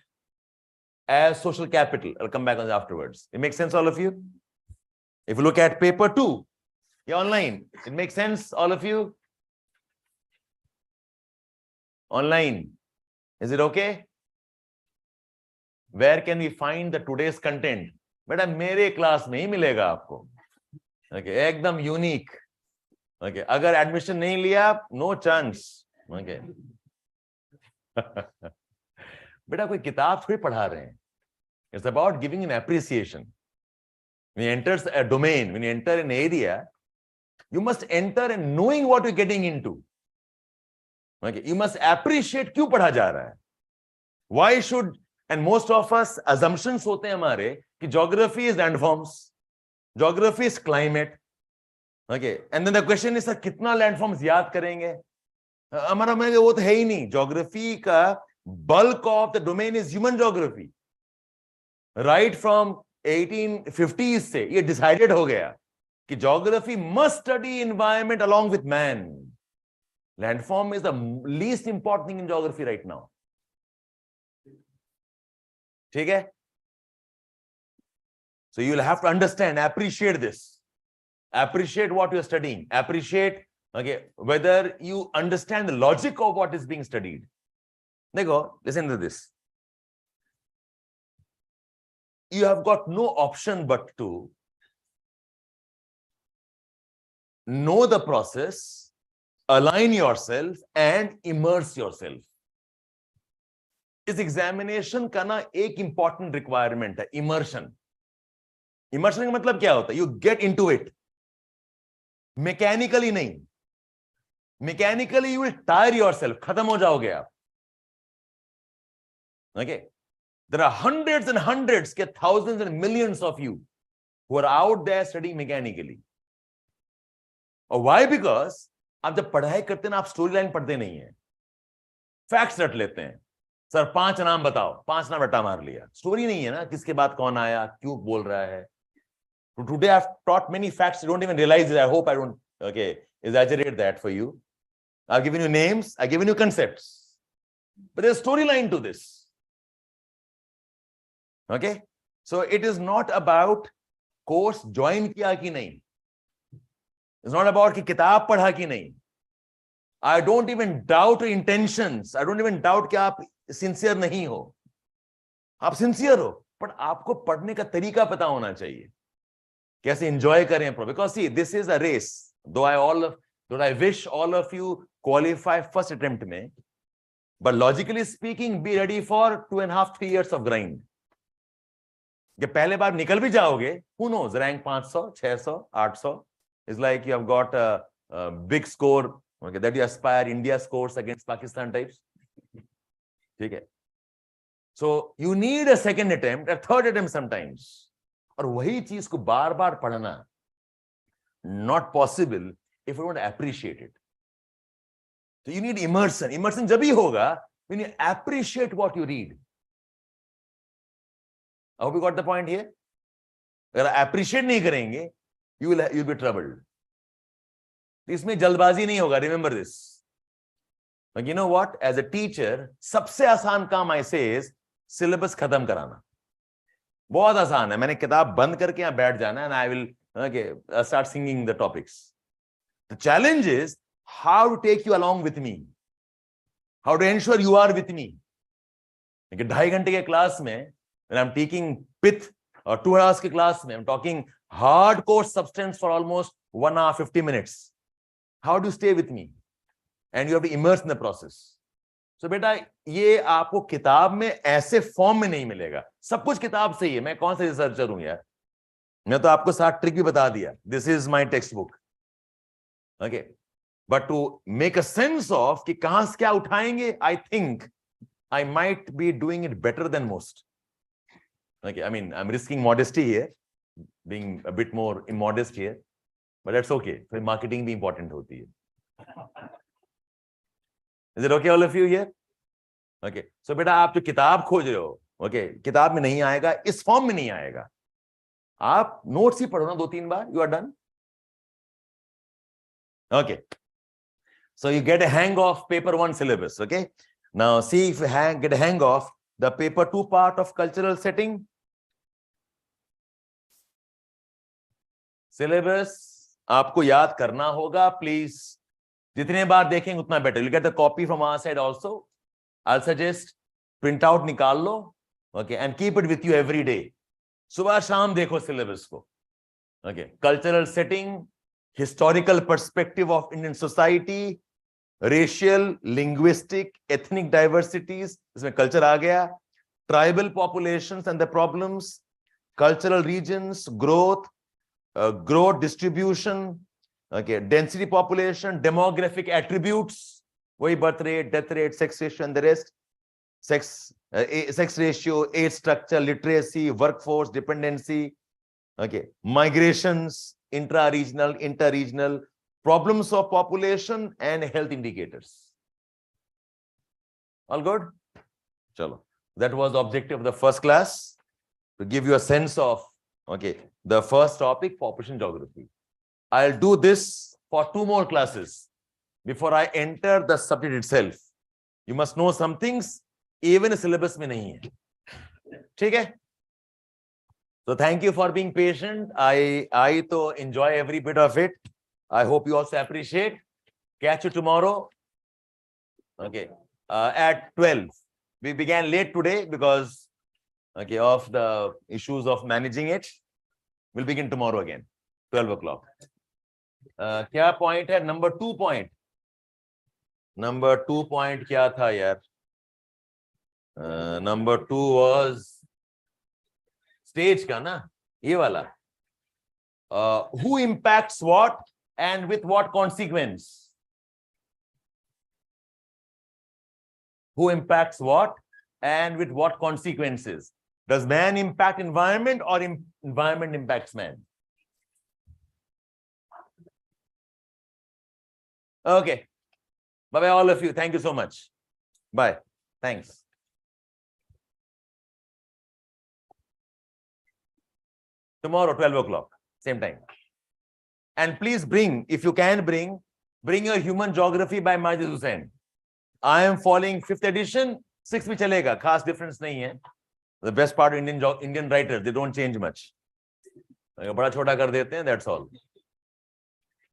as social capital. I'll come back on that afterwards. It makes sense, all of you? If you look at paper 2, you're online. It makes sense, all of you? Online. Is it okay? Where can we find the today's content? बेटा मेरे class में ही मिलेगा आपको. Okay, एकदम unique. Okay, अगर admission नहीं लिया, no chance. Okay. बेटा कोई किताब थोड़ी पढ़ा रहे हैं. It's about giving an appreciation. When you enter a domain, when you enter an area, you must enter and knowing what you're getting into. Okay, you must appreciate क्यों पढ़ा जा रहा है. Why should, and most of us assumptions होते हैं हमारे कि geography is landforms, geography is climate. Okay, and then the question is, कितना landforms याद करेंगे? हमारा में वो तो है ही नहीं. Geography का bulk of the domain is human geography. Right from 1850s से ये decided हो गया कि geography must study environment along with man. Landform is the least important thing in geography right now. ठीक है? So you will have to understand, appreciate this. Appreciate what you are studying. Appreciate, okay, whether you understand the logic of what is being studied. देखो, listen to this. You have got no option but to know the process, align yourself and immerse yourself. इस examination का ना एक important requirement है, immersion. Immersion का मतलब क्या होता है? You get into it. Mechanically नहीं. Mechanically you will tire yourself, खत्म हो जाओगे आप. Okay, there are hundreds and hundreds, thousands and millions of you who are out there studying mechanically. और why? Because आप जब पढ़ाई करते हैं ना, आप स्टोरी लाइन पढ़ते नहीं है, फैक्ट्स रट लेते हैं. सर 5 नाम बताओ, 5 नाम रट्टा मार लिया. स्टोरी नहीं है ना, किसके बाद कौन आया, क्यों बोल रहा है. Today I've taught many facts you don't even realize it. I hope I don't exaggerate that for you. I've given you names, I've given you concepts, but there's a storyline to this. Okay, so it is not about course join किया कि नहीं. It's not about कि किताब पढ़ा कि नहीं. I don't even doubt your intentions. I don't even doubt कि आप sincere नहीं हो. आप sincere हो, but आपको पढ़ने का तरीका पता होना चाहिए. कैसे enjoy करें, because see, this is a race. Though I wish all of you qualify first attempt में, but logically speaking, be ready for 2.5-3 years of grind. कि पहले बार निकल भी जाओगे, who knows, rank 500, 600, 800, It's like you have got a big score, okay, that you aspire India scores against Pakistan types. ठीक है? So you need a second attempt, a third attempt sometimes. और वही चीज को बार बार पढ़ना not possible if you don't appreciate it. So you need immersion. Immersion जब ही होगा when you appreciate what you read. I hope you got the point here. अगर appreciate नहीं करेंगे, you'll be troubled. इसमें जल्दबाजी नहीं होगा. Remember this. But you know what? As a teacher, सबसे आसान काम I say is syllabus खत्म कराना. बहुत आसान है. मैंने किताब बंद करके यहाँ बैठ जाना and I will start singing the topics. The challenge is how to take you along with me. How to ensure you are with me. 2.5 घंटे के क्लास में when I'm taking PITH or 2 hours के class में I'm talking hardcore substance for almost 1 hour 50 minutes. How do you stay with me? And you have to immerse in the process. So बेटा ये आपको किताब में ऐसे form में नहीं मिलेगा. सब कुछ किताब से ही है. मैं कौन सा रिसर्चर हूं यार? मैं तो आपको 7 ट्रिक भी बता दिया. This is my textbook. Okay. But to make a sense of कि कहां से क्या उठाएंगे, I think I might be doing it better than most. Okay, I mean, I'm risking modesty here, being a bit more immodest here, but that's okay. So marketing भी important होती है. Is it okay, all of you here? Okay. So बेटा आप जो किताब खोज रहे हो, okay, किताब में नहीं आएगा, इस फॉर्म में नहीं आएगा. आप नोट्स ही पढ़ो ना 2-3 बार, you are done. Okay. So you get a hang of paper 1 syllabus, okay? Now see if you get a hang of the paper 2 part of cultural setting. Syllabus आपको याद करना होगा, please. जितने बार देखेंगे उतना better. You'll get the copy from our side also. I'll suggest print out निकाल लो, okay, and keep it with you every day. सुबह शाम देखो syllabus को. Okay, cultural setting, historical perspective of Indian society, racial, linguistic, ethnic diversities, इसमें culture आ गया, tribal populations and the problems, cultural regions, growth distribution, okay, density population, demographic attributes, वही birth rate, death rate, sex ratio and the rest, sex ratio, age structure, literacy, workforce, dependency, okay, migrations, intra-regional, inter-regional, problems of population and health indicators. All good? Chalo. That was the objective of the first class, to give you a sense of, okay, the first topic, population geography. I'll do this for 2 more classes before I enter the subject itself. You must know some things, even syllabus में नहीं है. ठीक है? So thank you for being patient. I to enjoy every bit of it. I hope you also appreciate. Catch you tomorrow. Okay. At 12. We began late today because, okay, of the issues of managing it. We'll begin tomorrow again, 12 o'clock. क्या point है? Number 2 point. Number 2 point क्या था यार? Number 2 was stage का ना? ये वाला. Who impacts what and with what consequence? Who impacts what and with what consequences? Does man impact environment or environment impacts man? Okay. Bye-bye all of you. Thank you so much. Bye. Thanks. Tomorrow, 12 o'clock, same time. And please bring, if you can bring your human geography by Majid Hussain. I am following 5th edition, 6th भी चलेगा, खास difference नहीं है. The best part of Indian writers, they don't change much. बड़ा छोटा कर देते हैं, that's all.